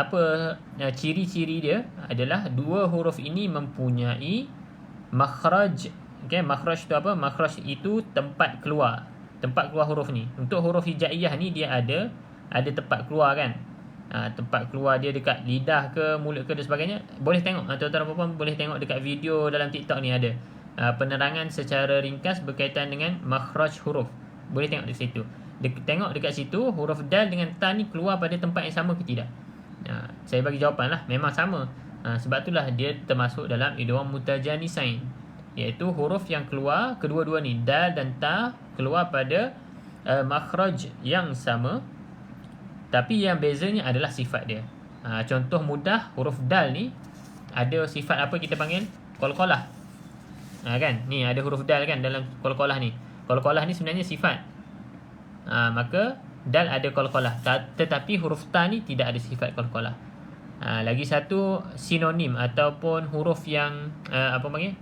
ciri-ciri dia adalah 2 huruf ini mempunyai makhraj. Okey, makhraj tu apa? Makhraj itu tempat keluar huruf ni. Untuk huruf hijaiyah ni dia ada tempat keluar kan. Tempat keluar dia dekat lidah ke, mulut ke dan sebagainya. Boleh tengok, tuan-tuan dan puan boleh tengok dekat video dalam TikTok ni ada penerangan secara ringkas berkaitan dengan makhraj huruf. Boleh tengok di situ. Tengok dekat situ huruf dal dengan ta ni keluar pada tempat yang sama ke tidak. Saya bagi jawapan lah, memang sama. Sebab itulah dia termasuk dalam idgham mutajanisain, iaitu huruf yang keluar kedua-dua ni, dal dan ta, keluar pada makhraj yang sama, tapi yang bezanya adalah sifat dia. Contoh mudah, huruf dal ni ada sifat apa kita panggil? Qalqalah. Kan? Ni ada huruf dal kan dalam qalqalah ni. Qalqalah ni sebenarnya sifat. Maka dal ada qalqalah, tetapi huruf ta ni tidak ada sifat qalqalah. Lagi satu sinonim ataupun huruf yang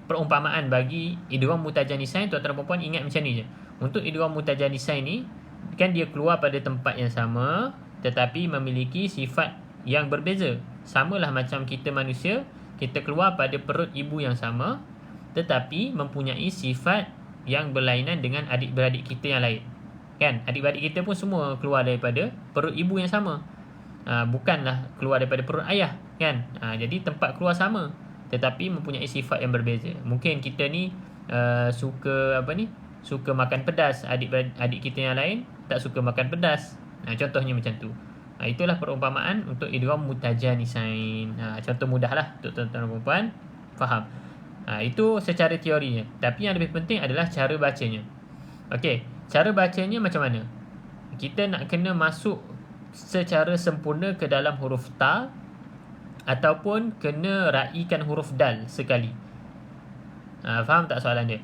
perumpamaan bagi idgham mutajanisain. Tuan-tuan dan puan ingat macam ni je. Untuk idgham mutajanisain ni kan dia keluar pada tempat yang sama tetapi memiliki sifat yang berbeza. Samalah macam kita manusia, kita keluar pada perut ibu yang sama tetapi mempunyai sifat yang berlainan dengan adik-beradik kita yang lain. kan? Adik-beradik kita pun semua keluar daripada perut ibu yang sama. Bukanlah keluar daripada perut ayah, kan? Jadi tempat keluar sama, tetapi mempunyai sifat yang berbeza. Mungkin kita ni suka suka makan pedas, adik kita yang lain tak suka makan pedas. Contohnya macam tu. Itulah perumpamaan untuk idgham mutajanisain. Contoh mudahlah untuk tuan-tuan dan puan faham. Itu secara teorinya. Tapi yang lebih penting adalah cara bacanya. Okey, cara bacanya macam mana? Kita nak kena masuk secara sempurna ke dalam huruf ta, ataupun kena raikan huruf dal sekali. Faham tak soalan dia?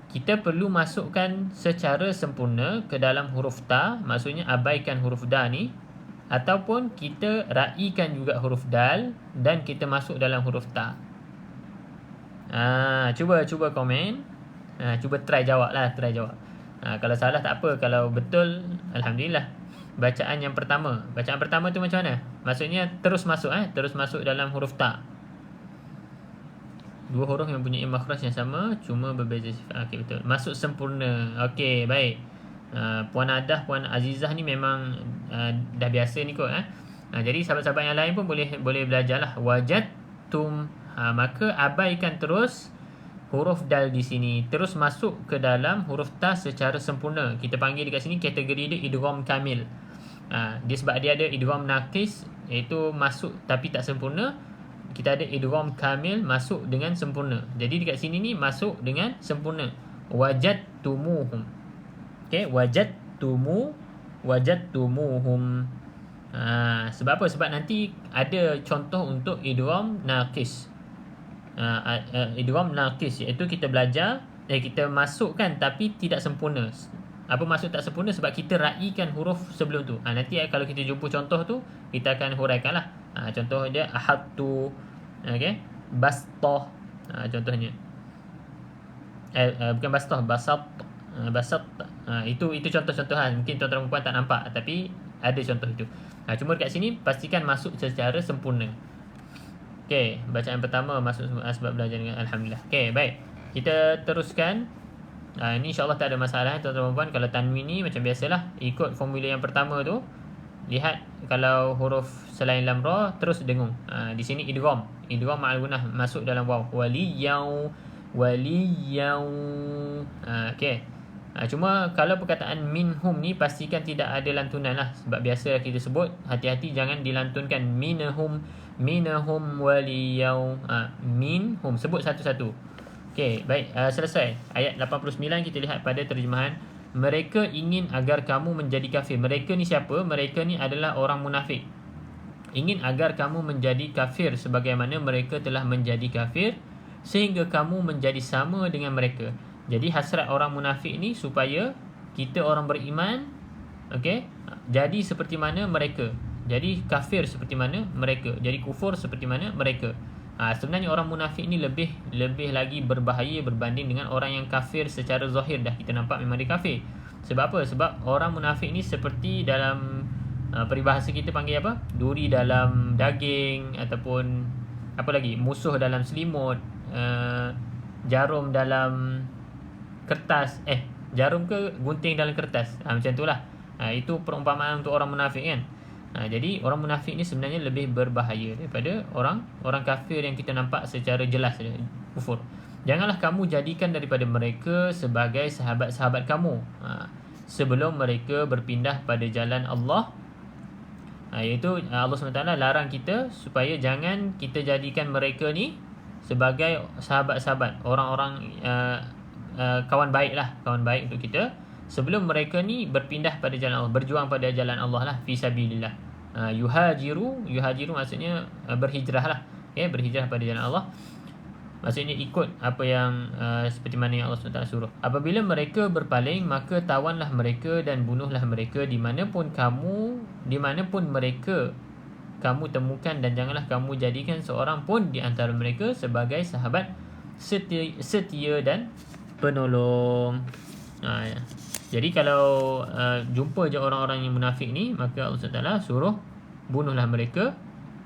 Kita perlu masukkan secara sempurna ke dalam huruf ta, maksudnya abaikan huruf da ni, ataupun kita raikan juga huruf dal dan kita masuk dalam huruf ta. Cuba komen. Cuba try jawab. Kalau salah tak apa, kalau betul alhamdulillah. Bacaan pertama tu macam mana? Maksudnya terus masuk dalam huruf ta. Dua huruf yang punya makhraj yang sama, cuma berbeza sifat. Okey, betul. Masuk sempurna. Okey, baik. Puan Adah, Puan Azizah ni memang dah biasa ni kot. Jadi sahabat-sahabat yang lain pun boleh belajarlah. Wajadtum. Maka abaikan terus huruf dal di sini, terus masuk ke dalam huruf ta secara sempurna. Kita panggil dekat sini kategori dia idgham kamil. Dia sebab dia ada idgham naqis, iaitu masuk tapi tak sempurna. Kita ada idgham kamil, masuk dengan sempurna. Jadi dekat sini ni masuk dengan sempurna. Wajadtumuhum. Okey, wajadtumuhum. Sebab apa? Sebab nanti ada contoh untuk idgham naqis. Idgham naqis, iaitu kita belajar kita masukkan tapi tidak sempurna. Apa maksud tak sempurna? Sebab kita raikan huruf sebelum tu. Nanti kalau kita jumpa contoh tu, kita akan huraikan lah. Contoh dia ahadtu, bastah, contohnya. Bukan bastah, basat. Itu contoh-contoh. Mungkin tuan-tuan puan tak nampak, tapi ada contoh itu. Cuma dekat sini pastikan masuk secara sempurna. Okey, bacaan pertama masuk sebab belajar dengan alhamdulillah. Okey, baik. Kita teruskan. Ini insya-Allah tak ada masalah tuan-tuan puan. Kalau tanwin ni macam biasalah, ikut formula yang pertama tu. Lihat kalau huruf selain lam ra terus dengung. Di sini idgham ma'al gunnah masuk dalam waw. Waliyau. Okey. Cuma kalau perkataan minhum ni pastikan tidak ada lantunan lah. Sebab biasa kita sebut, hati-hati jangan dilantunkan minhum waliyau. Minhum, sebut satu-satu. Okey, baik. Selesai. Ayat 89 kita lihat pada terjemahan. Mereka ingin agar kamu menjadi kafir. Mereka ni siapa? Mereka ni adalah orang munafik. Ingin agar kamu menjadi kafir sebagaimana mereka telah menjadi kafir, sehingga kamu menjadi sama dengan mereka. Jadi hasrat orang munafik ni supaya kita orang beriman, jadi seperti mana mereka. Jadi kafir seperti mana mereka. Jadi kufur seperti mana mereka. Sebenarnya orang munafik ni lebih lagi berbahaya berbanding dengan orang yang kafir secara zahir. Dah kita nampak memang dia kafir. Sebab apa? Sebab orang munafik ni seperti dalam peribahasa kita panggil apa? Duri dalam daging, ataupun apa lagi? Musuh dalam selimut, jarum dalam kertas. Jarum ke gunting dalam kertas. Macam itulah. Itu perumpamaan untuk orang munafik kan. Jadi orang munafik ni sebenarnya lebih berbahaya daripada orang kafir yang kita nampak secara jelas kufur. Janganlah kamu jadikan daripada mereka sebagai sahabat-sahabat kamu sebelum mereka berpindah pada jalan Allah. Iaitu Allah SWT larang kita supaya jangan kita jadikan mereka ni sebagai sahabat-sahabat, orang-orang kawan baik untuk kita sebelum mereka ni berpindah pada jalan Allah, berjuang pada jalan Allah lah, fi sabilillah. Yuhajiru maksudnya berhijrah lah, berhijrah pada jalan Allah. Maksudnya ikut apa yang seperti mana yang Allah SWT suruh. Apabila mereka berpaling, maka tawanlah mereka dan bunuhlah mereka dimanapun mereka kamu temukan, dan janganlah kamu jadikan seorang pun di antara mereka sebagai sahabat setia dan penolong. Jadi kalau jumpa je orang-orang yang munafik ni, maka Allah SWT suruh bunuhlah mereka.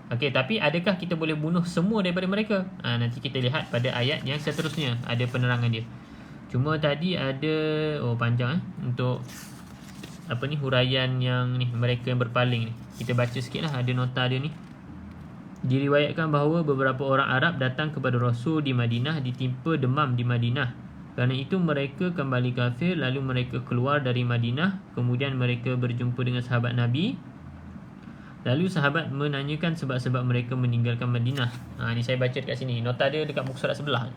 Tapi adakah kita boleh bunuh semua daripada mereka? Nanti kita lihat pada ayat yang seterusnya, ada penerangan dia. Cuma tadi ada panjang untuk huraian yang ni, mereka yang berpaling ni. Kita baca sikit lah, ada nota dia ni. Diriwayatkan bahawa beberapa orang Arab datang kepada Rasul di Madinah ditimpa demam di Madinah. Kerana itu mereka kembali kafir, lalu mereka keluar dari Madinah. Kemudian mereka berjumpa dengan sahabat Nabi. Lalu sahabat menanyakan sebab-sebab mereka meninggalkan Madinah. Ni saya baca dekat sini. Nota dia dekat muka surat sebelah.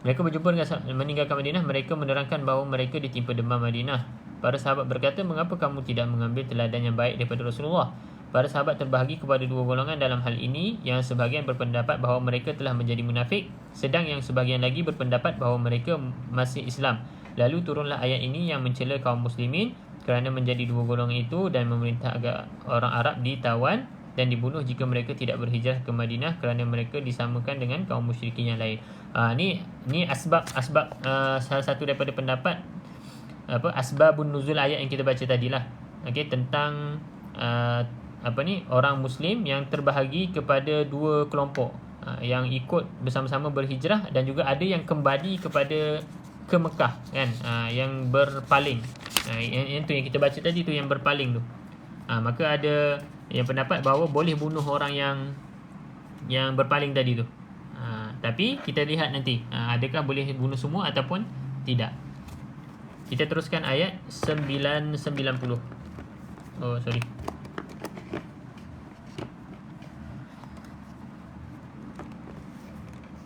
Mereka berjumpa dengan meninggalkan Madinah. Mereka menerangkan bahawa mereka ditimpa demam Madinah. Para sahabat berkata, mengapa kamu tidak mengambil teladan yang baik daripada Rasulullah? Para sahabat terbahagi kepada dua golongan dalam hal ini. Yang sebahagian berpendapat bahawa mereka telah menjadi munafik, sedang yang sebahagian lagi berpendapat bahawa mereka masih Islam. Lalu turunlah ayat ini yang mencela kaum muslimin kerana menjadi dua golongan itu dan memerintah agar orang Arab ditawan dan dibunuh jika mereka tidak berhijrah ke Madinah kerana mereka disamakan dengan kaum musyrikin yang lain. Ni asbab salah satu daripada pendapat asbabun nuzul ayat yang kita baca tadilah. Okey, tentang orang muslim yang terbahagi kepada dua kelompok, yang ikut bersama-sama berhijrah dan juga ada yang kembali ke Mekah kan, yang berpaling. Yang tu yang kita baca tadi tu, yang berpaling tu. Maka ada yang pendapat bahawa boleh bunuh orang yang berpaling tadi tu. Tapi kita lihat nanti adakah boleh bunuh semua ataupun tidak. Kita teruskan ayat 990. Oh sorry.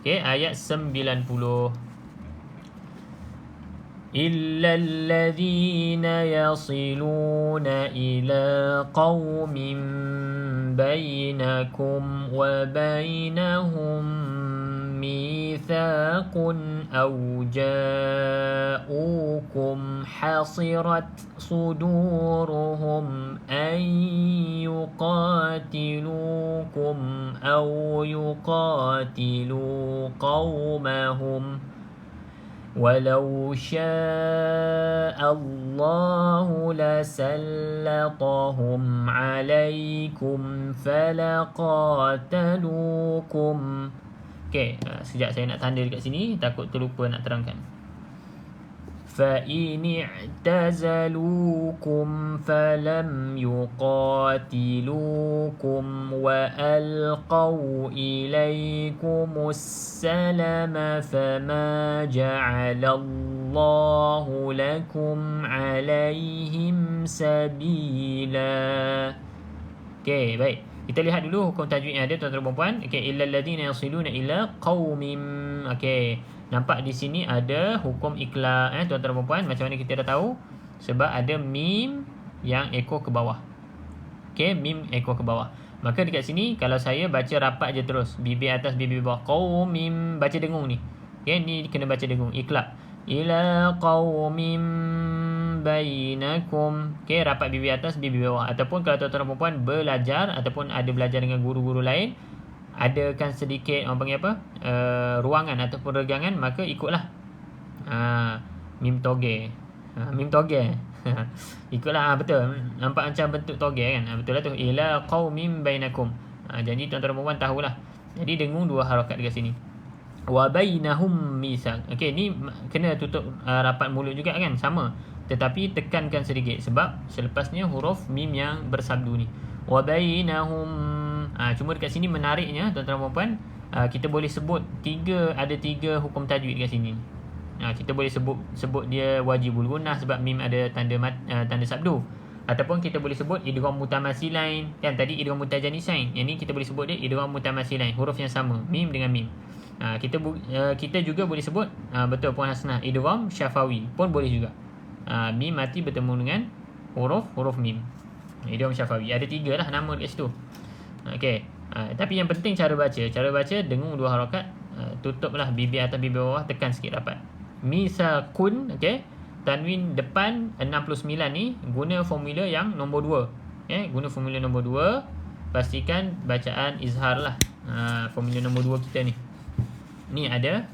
Okay, ayat 90. إلا الذين يصلون إلى قوم بينكم وبينهم ميثاق أو جاءوكم حصرت صدورهم أن يقاتلوكم أو يقاتلوا قومهم ولو شاء الله لسلطهم عليكم فلقاتلوكم. Okey, sejak saya nak tanda dekat sini, takut terlupa nak terangkan. فَإِنِ اعْتَزَلُوكُمْ فَلَمْ يُقَاتِلُوكُمْ وَأَلْقَوْا إِلَيْكُمُ السَّلَمَ فَمَا جَعَلَ اللَّهُ لَكُمْ عَلَيْهِمْ سَبِيلًا. Okey, baik. Kita lihat dulu hukum tajwid yang ada, tuan-tuan dan puan-puan. Okey, illal ladzina yasiluna ila qaumin. Okey, nampak di sini ada hukum iqla, tuan-tuan dan puan-puan. Macam mana kita dah tahu? Sebab ada mim yang ekor ke bawah. Okey, mim ekor ke bawah. Maka dekat sini kalau saya baca rapat je terus, bibir atas bibir bawah, qaumim, baca dengung ni. Okey, ni kena baca dengung, iqla. Ila qaumin bainakum. Okey, rapat bibir atas bibir bawah. Ataupun kalau tuan-tuan dan puan-puan belajar ataupun ada belajar dengan guru-guru lain, adakan sedikit orang panggil ruangan ataupun regangan, maka ikutlah mim toge. Mim toge. Ikutlah, betul. Nampak macam bentuk toge kan? Betul lah tu. Ila qaumim bainakum. Jadi tuan-tuan dan puan-puan tahulah. Jadi dengung dua harakat dekat sini. Wa bainahum mitsaq. Okey, ni kena tutup rapat mulut juga kan, sama. Tetapi tekankan sedikit sebab selepasnya huruf mim yang bersabdu ni. Wa bainahum. Cuma dekat sini menariknya tuan-tuan dan puan-puan, kita boleh sebut ada tiga hukum tajwid dekat sini. Kita boleh sebut dia wajibul gunnah sebab mim ada tanda sabdu. Ataupun kita boleh sebut idgham mutamasilain. Kan tadi idgham mutajanisain. Yang ni kita boleh sebut dia idgham mutamasilain, huruf yang sama, mim dengan mim. Kita juga boleh sebut betul Puan Hasnah, idgham syafawi pun boleh juga. Mim mati bertemu dengan huruf mim. Idgham syafawi. Ada tiga lah nama dekat situ. Okey. Tapi yang penting cara baca. Cara baca dengung dua harakat, tutuplah bibir atas bibir bawah, tekan sikit rapat. Misakun, okey. Tanwin depan 69 ni guna formula yang nombor 2. Guna formula nombor 2. Pastikan bacaan izhar lah. Formula nombor 2 kita ni. Ni ada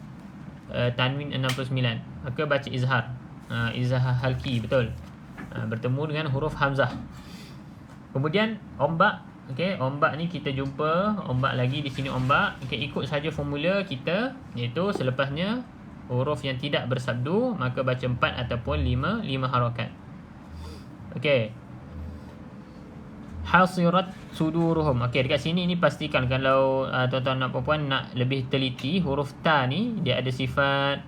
tanwin 69. Maka baca izhar. Izhar halki, betul. Bertemu dengan huruf hamzah. Kemudian ombak. Okey, ombak ni kita jumpa ombak lagi di sini ombak. Okey, ikut saja formula kita, iaitu selepasnya huruf yang tidak bersabdu maka baca 4 ataupun 5 harakat. Okey. Hasirat suduruhum. Okey, dekat sini ni pastikan kalau tuan-tuan dan puan-puan nak lebih teliti, huruf ta ni dia ada sifat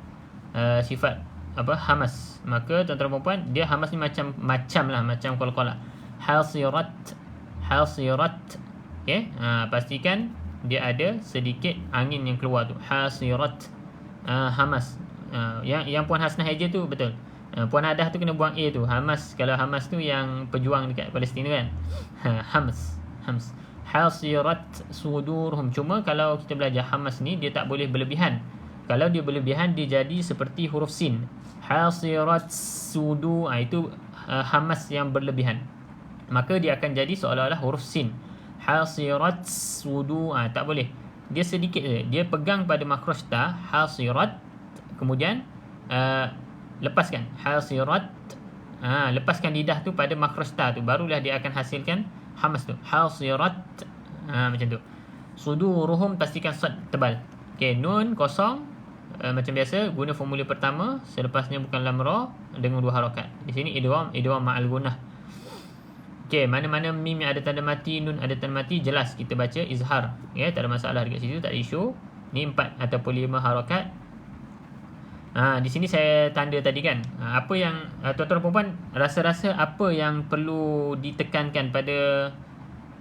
sifat apa? Hamas. Maka tuan-tuan dan puan-puan, dia hamas ni macam lah, macam qalqalah. Hasirat. Hasirat. Okey, pastikan dia ada sedikit angin yang keluar tu. Hasirat. Hamas. Yang Puan Hasnah Eja tu betul. Puan Adah tu kena buang A tu. Hamas. Kalau Hamas tu yang pejuang dekat Palestin kan. Hamas. Hams. Hasirat sudurhum. Cuma kalau kita belajar Hamas ni dia tak boleh berlebihan. Kalau dia berlebihan dia jadi seperti huruf sin. Hasirat sudu. Itu Hamas yang berlebihan. Maka dia akan jadi seolah-olah huruf sin. Hasirat sudu. Tak boleh. Dia sedikit je. Dia pegang pada makhraj ta. Hasirat. Kemudian lepaskan. Hasirat. Lepaskan lidah tu pada makhraj ta tu. Barulah dia akan hasilkan hamas tu. Hasirat. Macam tu. Suduruhum pastikan sad tebal. Okay, nun kosong. Macam biasa guna formula pertama. Selepasnya bukan lam ra dengan 2 harakat. Di sini idgham ma'al gunnah. Okay, mana-mana mim yang ada tanda mati, nun ada tanda mati, jelas kita baca izhar. Ya, tak ada masalah dekat situ, tak ada isu. Ni 4 ataupun 5 harakat. Di sini saya tanda tadi kan. Apa yang tuan-tuan dan puan-puan rasa-rasa apa yang perlu ditekankan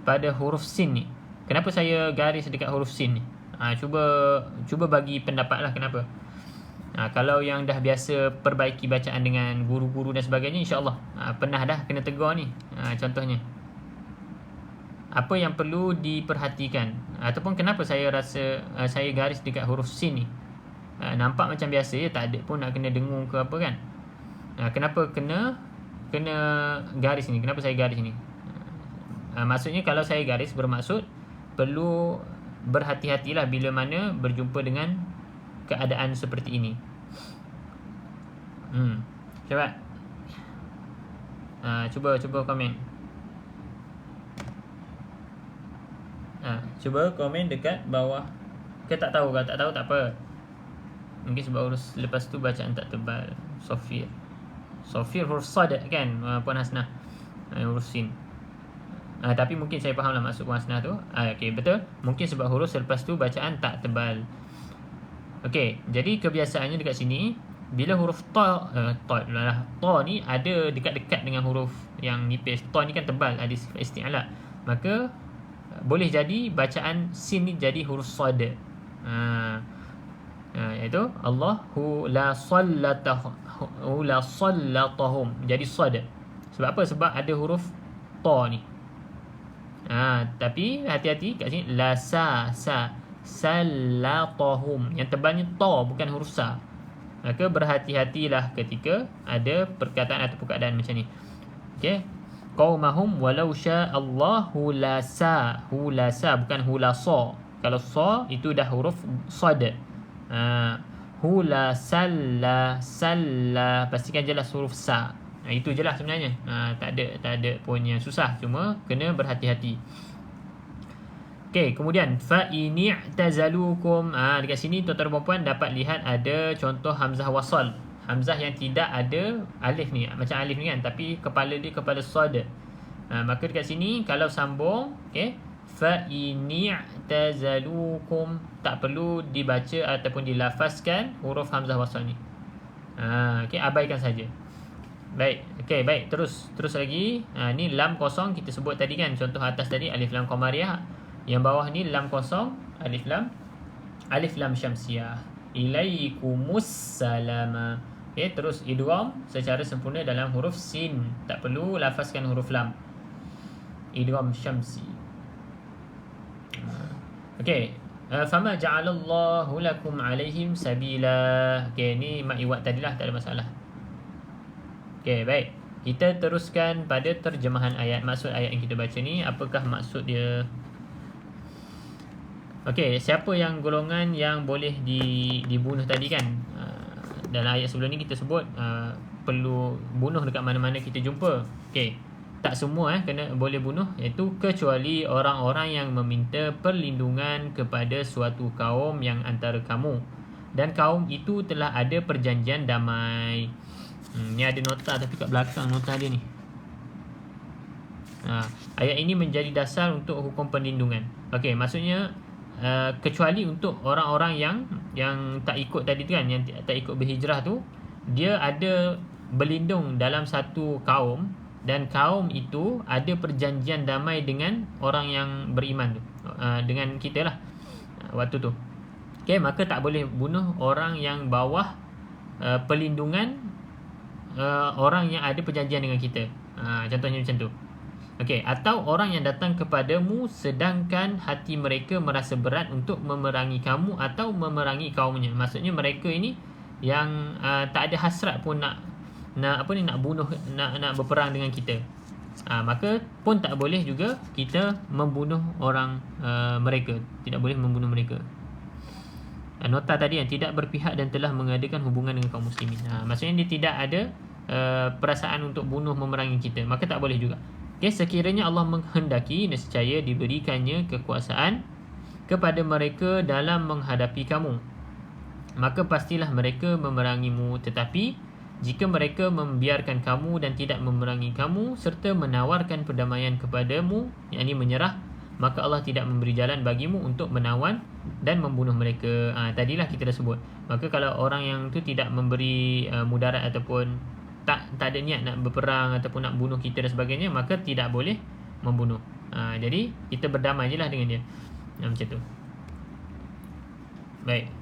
pada huruf sin ni? Kenapa saya garis dekat huruf sin ni? Cuba bagi pendapat lah kenapa. Kalau yang dah biasa perbaiki bacaan dengan guru-guru dan sebagainya, insya-Allah pernah dah kena tegur ni. Contohnya, apa yang perlu diperhatikan ataupun kenapa saya rasa saya garis dekat huruf sin ni? Nampak macam biasa je, tak ada pun nak kena dengung ke apa kan. Kenapa kena garis ni? Kenapa saya garis ni? Maksudnya kalau saya garis bermaksud perlu berhati-hatilah bila mana berjumpa dengan keadaan seperti ini. Cuba komen. Cuba komen dekat bawah. Ke tak tahu? Kalau tak tahu tak apa. Mungkin sebab urus lepas tu bacaan tak tebal. Sofir huruf sad kan Puan Hasnah. Huruf sin. Tapi mungkin saya faham lah maksud Puan Hasnah tu. Okay, betul. Mungkin sebab huruf selepas tu bacaan tak tebal. Okey, jadi kebiasaannya dekat sini bila huruf ta ni ada dekat-dekat dengan huruf yang nipis. Ta ni kan tebal, ada sifat isti'la. Maka boleh jadi bacaan sin ni jadi huruf sad. Iaitu Allahu la sallatahum jadi sad. Sebab apa? Sebab ada huruf ta ni. Tapi hati-hati kat sini la sallatahum. Yang tebalnya ta bukan huruf sa. Maka berhati-hatilah ketika ada perkataan atau keadaan macam ni. Okey. Qaumahum walau sya'allahu la sa. Hulasa bukan hulasa. Kalau sa itu dah huruf sad. Hula salla pastikan jelas huruf sa. Itu je lah sebenarnya. Tak ada pun yang susah, cuma kena berhati-hati. Okey, kemudian fa ini i'tazalukum. Dekat sini tuan-tuan dan puan-puan dapat lihat ada contoh hamzah wasal. Hamzah yang tidak ada alif ni, macam alif ni kan, tapi kepala dia kepala sad. Maka dekat sini kalau sambung, okey, fa ini i'tazalukum, tak perlu dibaca ataupun dilafazkan huruf hamzah wasal ni. Okey, abaikan saja. Baik, okey, baik, terus lagi. Ni lam kosong kita sebut tadi kan, contoh atas tadi alif lam qamariyah. Yang bawah ni lam kosong, alif lam syamsiyah. Ilaikumus salama. Okey, terus idgham secara sempurna dalam huruf sin. Tak perlu lafazkan huruf lam. Idgham syamsi. Okey, fama ja'alallahu lakum alaihim sabila. Okey, ni mak iwat tadilah, tak ada masalah. Okey, baik. Kita teruskan pada terjemahan ayat. Maksud ayat yang kita baca ni, apakah maksud dia? Okey, siapa yang golongan yang boleh dibunuh tadi kan? Dalam ayat sebelum ni kita sebut perlu bunuh dekat mana-mana kita jumpa. Okey, tak semua kena boleh bunuh, iaitu kecuali orang-orang yang meminta perlindungan kepada suatu kaum yang antara kamu, dan kaum itu telah ada perjanjian damai. Ni ada nota tapi kat belakang nota dia ni. Ayat ini menjadi dasar untuk hukum perlindungan. Okey, maksudnya kecuali untuk orang-orang yang tak ikut tadi tu kan, yang tak ikut berhijrah tu, dia ada berlindung dalam satu kaum, dan kaum itu ada perjanjian damai dengan orang yang beriman tu, dengan kita lah waktu tu. Okey, maka tak boleh bunuh orang yang bawah perlindungan orang yang ada perjanjian dengan kita. Contohnya macam tu. Okey, atau orang yang datang kepadamu sedangkan hati mereka merasa berat untuk memerangi kamu atau memerangi kaumnya. Maksudnya mereka ini yang tak ada hasrat pun nak bunuh, nak berperang dengan kita. Maka pun tak boleh juga kita membunuh orang mereka. Tidak boleh membunuh mereka. Nota tadi yang tidak berpihak dan telah mengadakan hubungan dengan kaum muslimin. Maksudnya dia tidak ada perasaan untuk bunuh memerangi kita, maka tak boleh juga. Okay, sekiranya Allah menghendaki, nescaya diberikannya kekuasaan kepada mereka dalam menghadapi kamu, maka pastilah mereka memerangimu. Tetapi jika mereka membiarkan kamu dan tidak memerangi kamu serta menawarkan perdamaian kepadamu, yakni menyerah, maka Allah tidak memberi jalan bagimu untuk menawan dan membunuh mereka. Tadilah kita dah sebut. Maka kalau orang yang tu tidak memberi mudarat ataupun tak ada niat nak berperang ataupun nak bunuh kita dan sebagainya, maka tidak boleh membunuh. Jadi kita berdamai je lah dengan dia. Macam tu. Baik.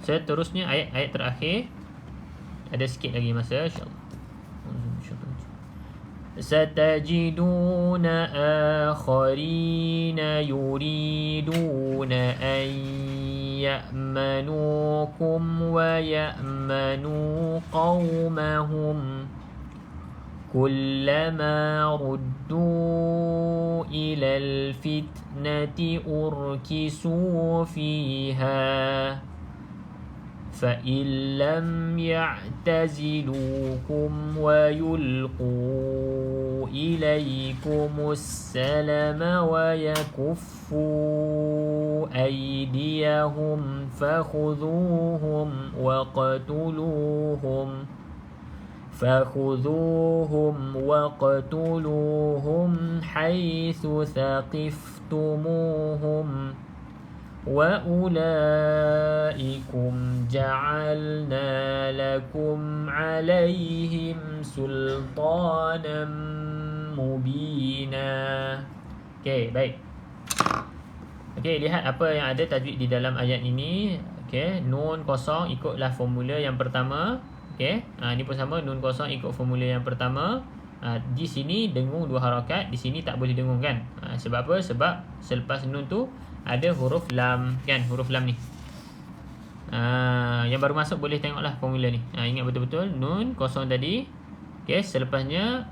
Seterusnya ayat-ayat terakhir. Ada sikit lagi masa, insya-Allah. ستجدون آخرين يريدون أن يأمنوكم ويأمنوا قومهم كلما ردوا إلى الفتنة أركسوا فيها فإن لم يعتزلوكم ويلقوا إليكم السلم ويكفوا أيديهم فخذوهم واقتلوهم حيث ثقفتموهم وأولئكم جعلنا لكم عليهم سلطانا مبينا. Okey, baik. Okey, lihat apa yang ada tajwid di dalam ayat ini. Okey, nun kosong ikutlah formula yang pertama. Okey, ini pun sama, nun kosong ikut formula yang pertama. Di sini dengung 2 harakat, di sini tak boleh dengung kan? Sebab apa? Sebab selepas nun tu ada huruf lam kan, huruf lam ni. Yang baru masuk boleh tengoklah formula ni. Ingat betul-betul nun kosong tadi. Okey, selepasnya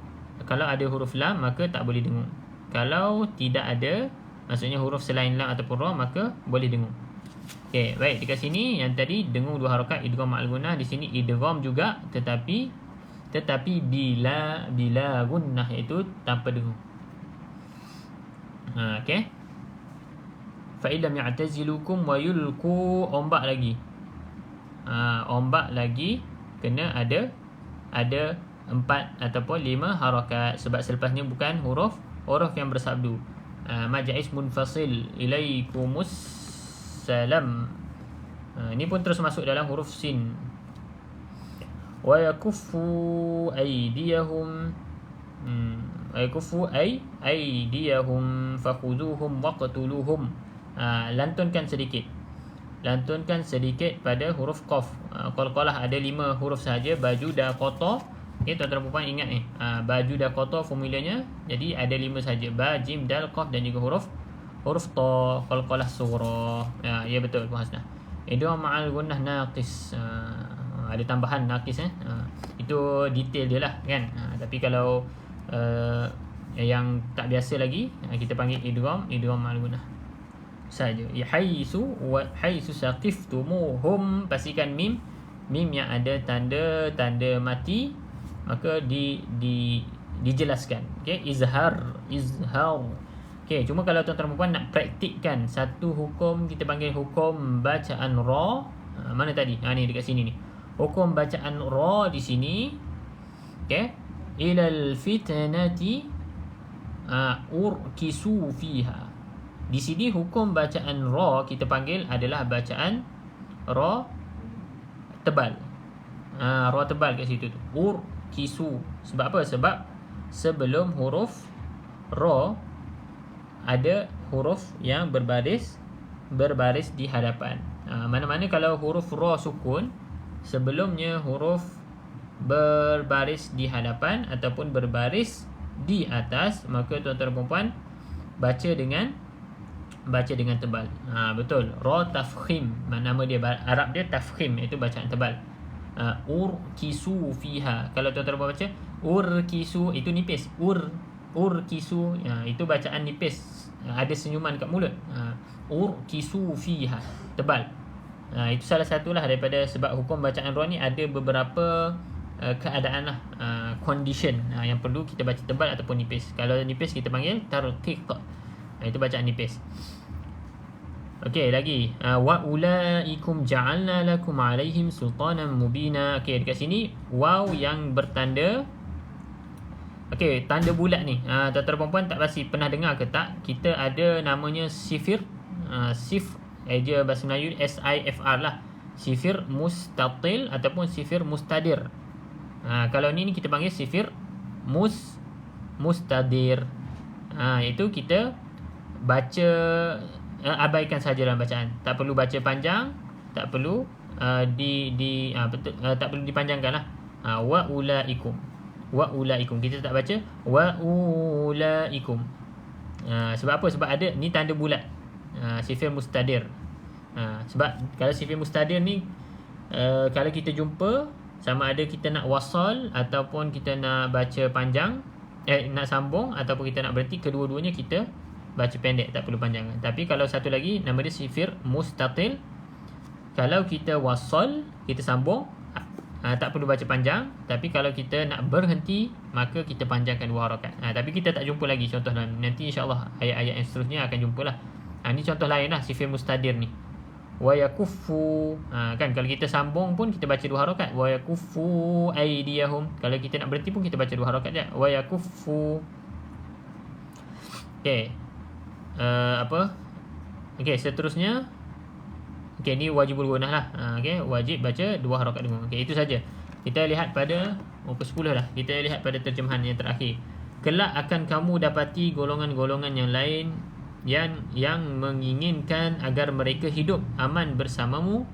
kalau ada huruf lam maka tak boleh dengung. Kalau tidak ada, maksudnya huruf selain lam ataupun ra, maka boleh dengung. Okey, baik, dekat sini yang tadi dengung 2 harakat idgham ma'al gunnah, di sini idgham juga tetapi bila gunnah, iaitu tanpa dengung. Okey. Fa illam ya'tazilukum wa yulqu, ombak lagi. Ombak lagi kena ada 4 ataupun 5 harakat, sebab selepasnya bukan huruf yang bersabdu. Maja'is munfasil ilaikumus salam. Ini pun terus masuk dalam huruf sin. Wa yakuffu aydiyahum aydiyahum fakhuduhum waqtuluhum. Lantunkan sedikit pada huruf qaf. Qalqalah ada 5 huruf sahaja. Baju dah kotor. Okay, tuan-tuan dan puan ingat ni. Baju dah kotor formulanya. Jadi ada 5 sahaja. Ba, jim, dal, qaf dan juga huruf ta. Qalqalah sughra. Ya betul Puan Hasnah. Idgham ma'al gunnah naqis. Ada tambahan naqis itu detail dia lah kan. Tapi kalau yang tak biasa lagi, kita panggil idgham ma'al gunnah saja. Haisu saqiftumuhum, pastikan mim yang ada tanda mati, maka dijelaskan. Okey, izhar. Okey, cuma kalau tuan-tuan dan puan nak praktikkan satu hukum, kita panggil hukum bacaan ra. Mana tadi? Ni dekat sini ni. Hukum bacaan ra di sini. Okey, ilal fitnati urkisu fiha. Di sini hukum bacaan ra kita panggil adalah bacaan ra tebal. Ra tebal kat situ tu. Urkisu. Sebab apa? Sebab sebelum huruf ra ada huruf yang berbaris di hadapan. Mana-mana kalau huruf ra sukun, sebelumnya huruf berbaris di hadapan ataupun berbaris di atas, maka tuan-tuan dan puan-puan baca dengan tebal. Betul. Ra tafkhim. Nama dia Arab dia tafkhim, iaitu bacaan tebal. Urkisu fiha. Kalau tuan-tuan dan puan baca urkisu, itu nipis. Urkisu, itu bacaan nipis. Ada senyuman kat mulut. Urkisu fiha, tebal. Itu salah satulah daripada sebab hukum bacaan ra ni ada beberapa keadaan lah, condition yang perlu kita baca tebal ataupun nipis. Kalau nipis kita panggil tarqiq. Itu bacaan nipis. Okey, lagi wa ulaikum ja'alna lakum alaihim sultanan mubina. Okey, dekat sini waw yang bertanda tanda bulat ni. Tuan-tuan dan puan-puan tak pasti pernah dengar ke tak, kita ada namanya sifir. Dia bahasa Melayu SIFR lah. Sifir mustatil ataupun sifir mustadir. Kalau ni kita panggil sifir mustadir. Itu kita baca, abaikan saja dalam bacaan. Tak perlu baca panjang, tak perlu tak perlu dipanjangkan lah. Wa ulaikum kita tak baca wa ulaikum. Sebab apa? Sebab ada ni tanda bulat, sifir mustadir. Sebab kalau sifir mustadir ni kalau kita jumpa, sama ada kita nak wasal ataupun kita nak baca panjang, nak sambung ataupun kita nak berhenti, kedua-duanya kita baca pendek, tak perlu panjangan. Tapi kalau satu lagi nama dia sifir mustatil, kalau kita wasal, kita sambung, tak perlu baca panjang. Tapi kalau kita nak berhenti, maka kita panjangkan 2 harakat. Tapi kita tak jumpa lagi contoh dalam nanti, insyaAllah ayat-ayat yang seterusnya akan jumpalah. Ni contoh lain lah sifir mustadir ni. Wa yakuffu, kan kalau kita sambung pun kita baca 2 harakat. Wa yakuffu aydiyahum. Kalau kita nak berhenti pun kita baca 2 harakat je. Wa yakuffu. Okey. Okey, seterusnya. Okey, ni wajibul gunah lah. Okey, wajib baca 2 harakat dulu. Okey, itu saja. Kita lihat pada muka 10 dah. Kita lihat pada terjemahan yang terakhir. Kelak akan kamu dapati golongan-golongan yang lain yang menginginkan agar mereka hidup aman bersamamu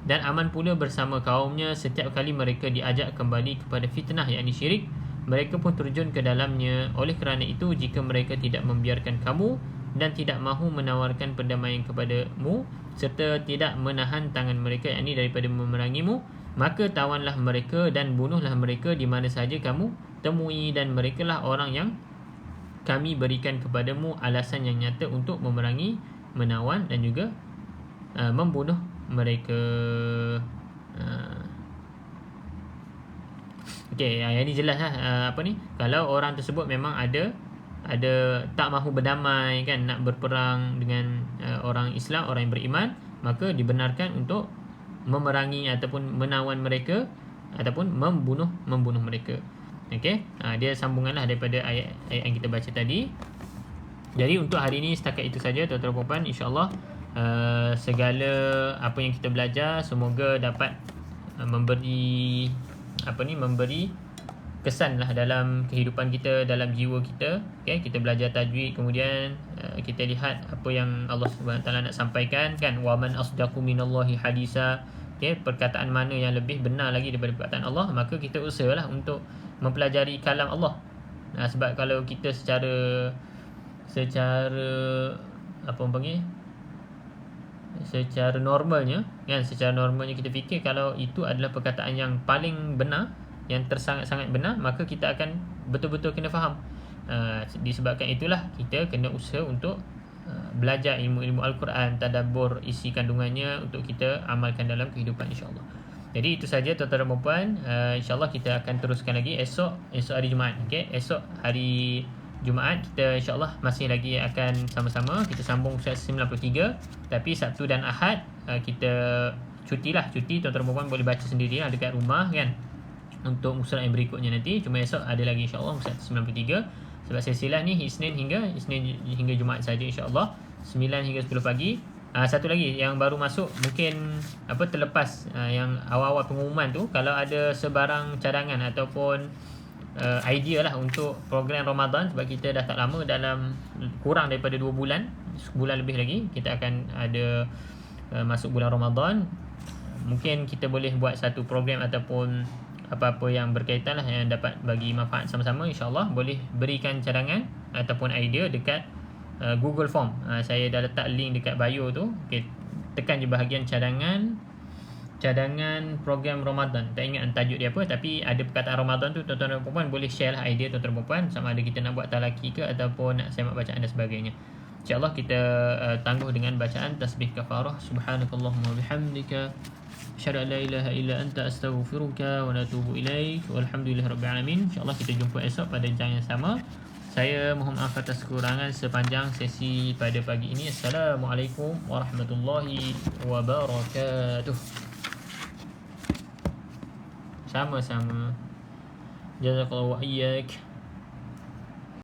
dan aman pula bersama kaumnya. Setiap kali mereka diajak kembali kepada fitnah, yakni syirik, mereka pun terjun ke dalamnya. Oleh kerana itu, jika mereka tidak membiarkan kamu dan tidak mahu menawarkan perdamaian kepadamu serta tidak menahan tangan mereka, yakni daripada memerangimu, maka tawanlah mereka dan bunuhlah mereka di mana sahaja kamu temui, dan merekalah orang yang kami berikan kepadamu alasan yang nyata untuk memerangi, menawan dan juga membunuh mereka. Okey, yang ini jelas lah. Kalau orang tersebut memang ada tak mahu berdamai kan, nak berperang dengan orang Islam, orang yang beriman, maka dibenarkan untuk memerangi ataupun menawan mereka ataupun membunuh mereka. Okey, dia sambunganlah daripada ayat yang kita baca tadi. Jadi untuk hari ini setakat itu saja tuan-tuan dan puan-puan. InsyaAllah segala apa yang kita belajar semoga dapat memberi kesan lah dalam kehidupan kita, dalam jiwa kita. Okay, kita belajar tajwid, kemudian kita lihat apa yang Allah SWT nak sampaikan kan. Wa man asdaqu minallahi hadisa. Okay, perkataan mana yang lebih benar lagi daripada perkataan Allah, maka kita usahalah untuk mempelajari kalam Allah. Sebab kalau kita secara secara normalnya kan, secara normalnya kita fikir kalau itu adalah perkataan yang paling benar, yang tersangat-sangat benar, maka kita akan betul-betul kena faham. Disebabkan itulah kita kena usaha untuk belajar ilmu-ilmu Al-Quran, tadabbur isi kandungannya untuk kita amalkan dalam kehidupan, insya-Allah. Jadi itu saja tuan-tuan dan puan-puan. InsyaAllah kita akan teruskan lagi esok hari Jumaat. Okay? Esok hari Jumaat kita insyaAllah masih lagi akan sama-sama kita sambung surah 93. Tapi Sabtu dan Ahad kita cuti. Tuan-tuan dan puan-puan boleh baca sendiri lah dekat rumah kan, untuk surah yang berikutnya nanti. Cuma esok ada lagi insyaAllah surah 93. Sebab silsilah ni Isnin hingga Jumaat saja, insya-Allah 9 hingga 10 pagi. Satu lagi yang baru masuk, mungkin terlepas yang awal-awal pengumuman tu, kalau ada sebarang cadangan ataupun idea lah untuk program Ramadan, sebab kita dah tak lama, dalam kurang daripada 2 bulan, sebulan lebih lagi kita akan ada masuk bulan Ramadan. Mungkin kita boleh buat satu program ataupun apa-apa yang berkaitan lah, yang dapat bagi manfaat sama-sama, insya-Allah boleh berikan cadangan ataupun idea dekat Google Form. Saya dah letak link dekat bio tu. Okay, tekan je bahagian cadangan program Ramadan. Tak ingat tajuk dia apa, tapi ada perkataan Ramadan tu. Tuan-tuan dan puan boleh share lah idea tuan-tuan dan puan, sama ada kita nak buat talaki ke ataupun nak semak bacaan dan sebagainya. InsyaAllah kita tangguh dengan bacaan tasbih kafarah. Subhanakallahumma bihamdika asyhadu an la ilaha illa anta astaghfiruka wa atubu ilaik. Walhamdulillahirabbil alamin. InsyaAllah kita jumpa esok pada jam yang sama. Saya mohon maaf atas kekurangan sepanjang sesi pada pagi ini. Assalamualaikum warahmatullahi wabarakatuh. Sama-sama. Jazakallahu wa iyyak.